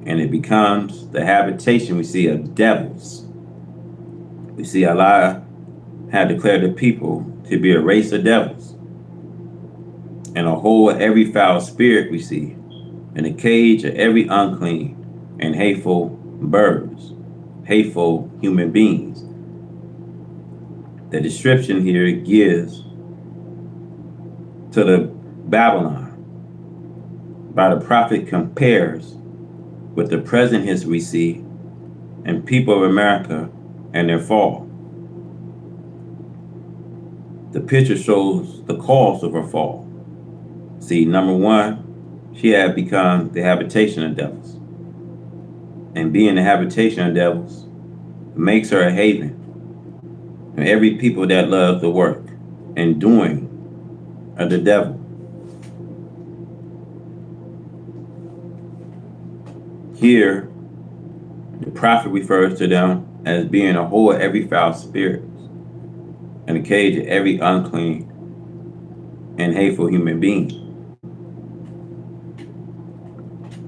and it becomes the habitation, we see, of devils. We see Allah had declared the people to be a race of devils, and a whole of every foul spirit we see, in a cage of every unclean and hateful birds, hateful human beings. The description here gives to the Babylon by the prophet compares with the present history we see and people of America and their fall. The picture shows the cause of her fall. See, number one, she had become the habitation of devils. And being the habitation of devils makes her a haven for every people that loves the work and doing of the devil. Here, the prophet refers to them as being a whole of every foul spirit and a cage of every unclean and hateful human being.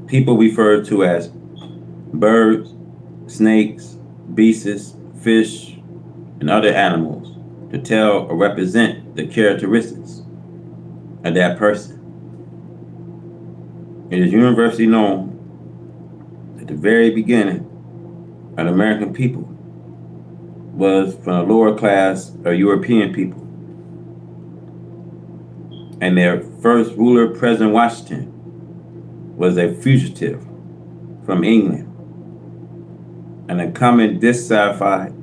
People referred to as birds, snakes, beasts, fish, and other animals to tell or represent the characteristics of that person. It is universally known at the very beginning of the American people was from a lower class of European people. And their first ruler, President Washington, was a fugitive from England. And the coming dissatisfied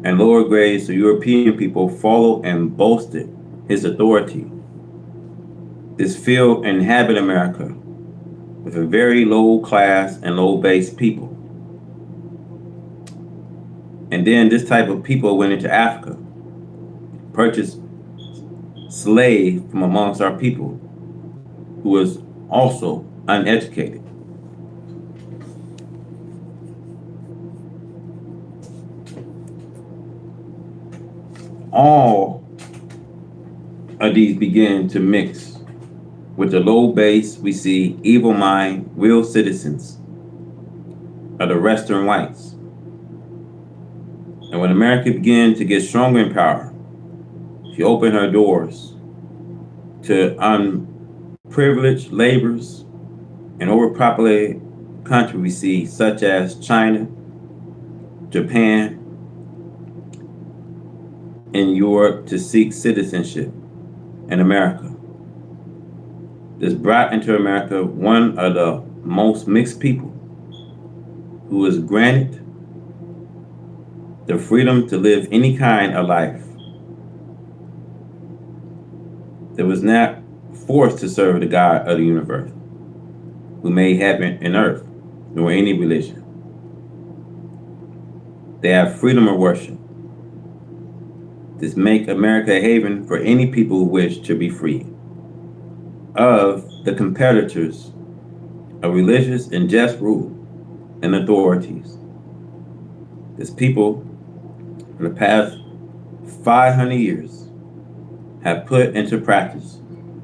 and lower grades of European people followed and boasted his authority. This field inhabited America with a very low class and low base people. And then this type of people went into Africa, purchased slaves from amongst our people who was also uneducated. All of these begin to mix with the low base. We see evil mind, real citizens of the Western whites. And when America began to get stronger in power, she opened her doors to unprivileged laborers and overpopulated countries we see, such as China, Japan, and Europe, to seek citizenship in America. This brought into America one of the most mixed people who was granted the freedom to live any kind of life. They was not forced to serve the God of the universe, who made heaven and earth, nor any religion. They have freedom of worship. This make America a haven for any people who wish to be free of the competitors of religious and just rule and authorities. This people, for the past 500 years, have put into practice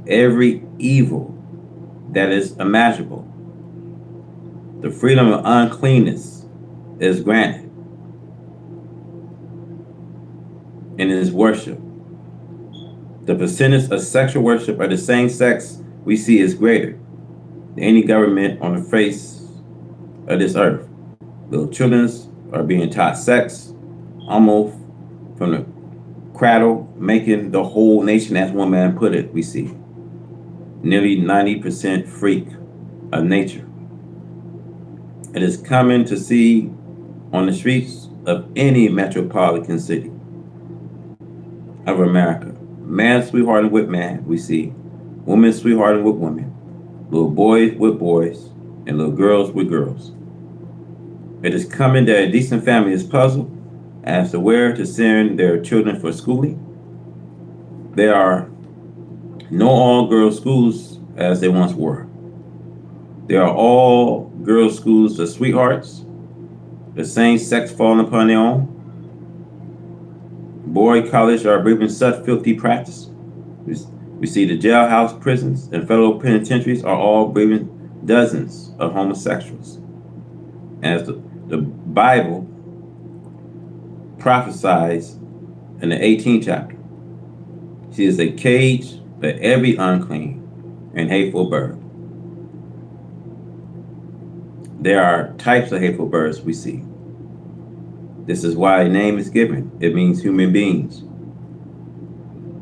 every evil that is imaginable. The freedom of uncleanness is granted in his worship. The percentage of sexual worship of the same sex we see is greater than any government on the face of this earth. Little children are being taught sex almost from the cradle, making the whole nation, as one man put it, we see. Nearly 90% freak of nature. It is common to see on the streets of any metropolitan city of America. Man sweethearting with man, we see. Women sweethearting with women. Little boys with boys. And little girls with girls. It is common that a decent family is puzzled as to where to send their children for schooling. There are no all-girls schools as they once were. There are all-girls schools of sweethearts, the same sex falling upon their own. Boy college are bringing such filthy practice. We see the jailhouse, prisons, and federal penitentiaries are all breeding dozens of homosexuals. As the Bible prophesies in the 18th chapter, she is a cage for every unclean and hateful bird. There are types of hateful birds we see. This is why a name is given. It means human beings.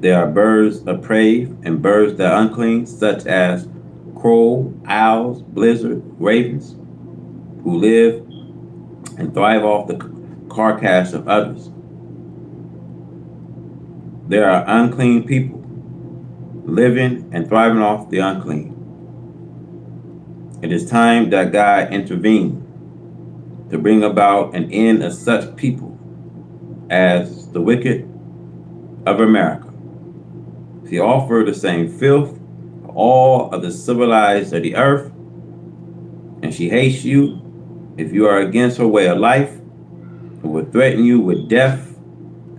There are birds of prey and birds that are unclean, such as crow, owls, blizzard, ravens, who live and thrive off the carcass of others. There are unclean people living and thriving off the unclean. It is time that God intervened to bring about an end of such people as the wicked of America. He offered the same filth to all of the civilized of the earth, and she hates you if you are against her way of life, and will threaten you with death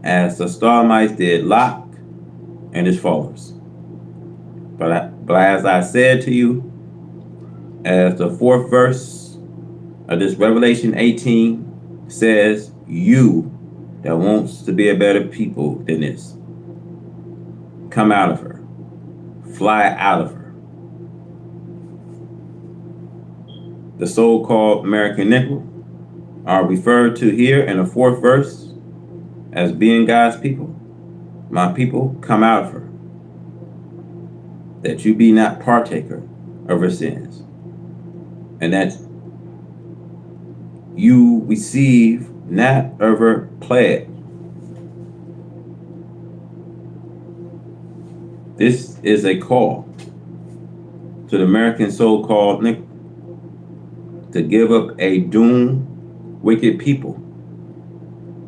as the Starmites did Lot and his followers. But as I said to you, as the 4th verse of this Revelation 18 says, you that wants to be a better people than this, come out of her. Fly out of her. The so-called American Negro are referred to here in the 4th verse as being God's people. My people, come out of her, that you be not partaker of her sins, and that you receive not of her plague. This is a call to the American so-called Negro to give up a doomed, wicked people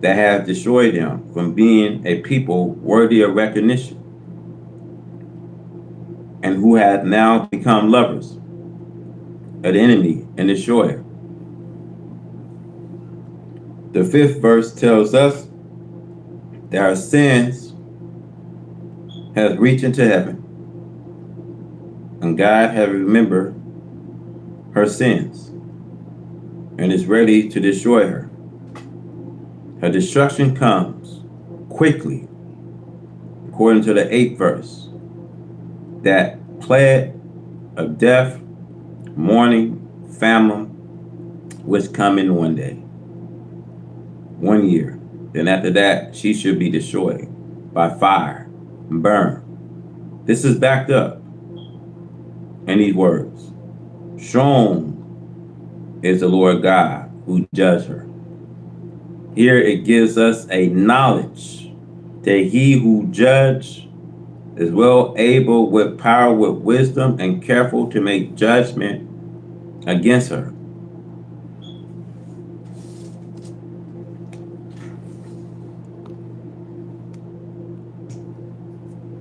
that have destroyed them from being a people worthy of recognition and who have now become lovers of the enemy and destroyer. The 5th verse tells us that our sins has reached into heaven, and God has remembered her sins and is ready to destroy her. Her destruction comes quickly, according to the 8th verse, that plague of death, mourning, famine, which come in one day, 1 year. Then after that, she should be destroyed by fire and burn. This is backed up in these words. Strong is the Lord God who judged her. Here it gives us a knowledge that he who judged is well able with power, with wisdom, and careful to make judgment against her.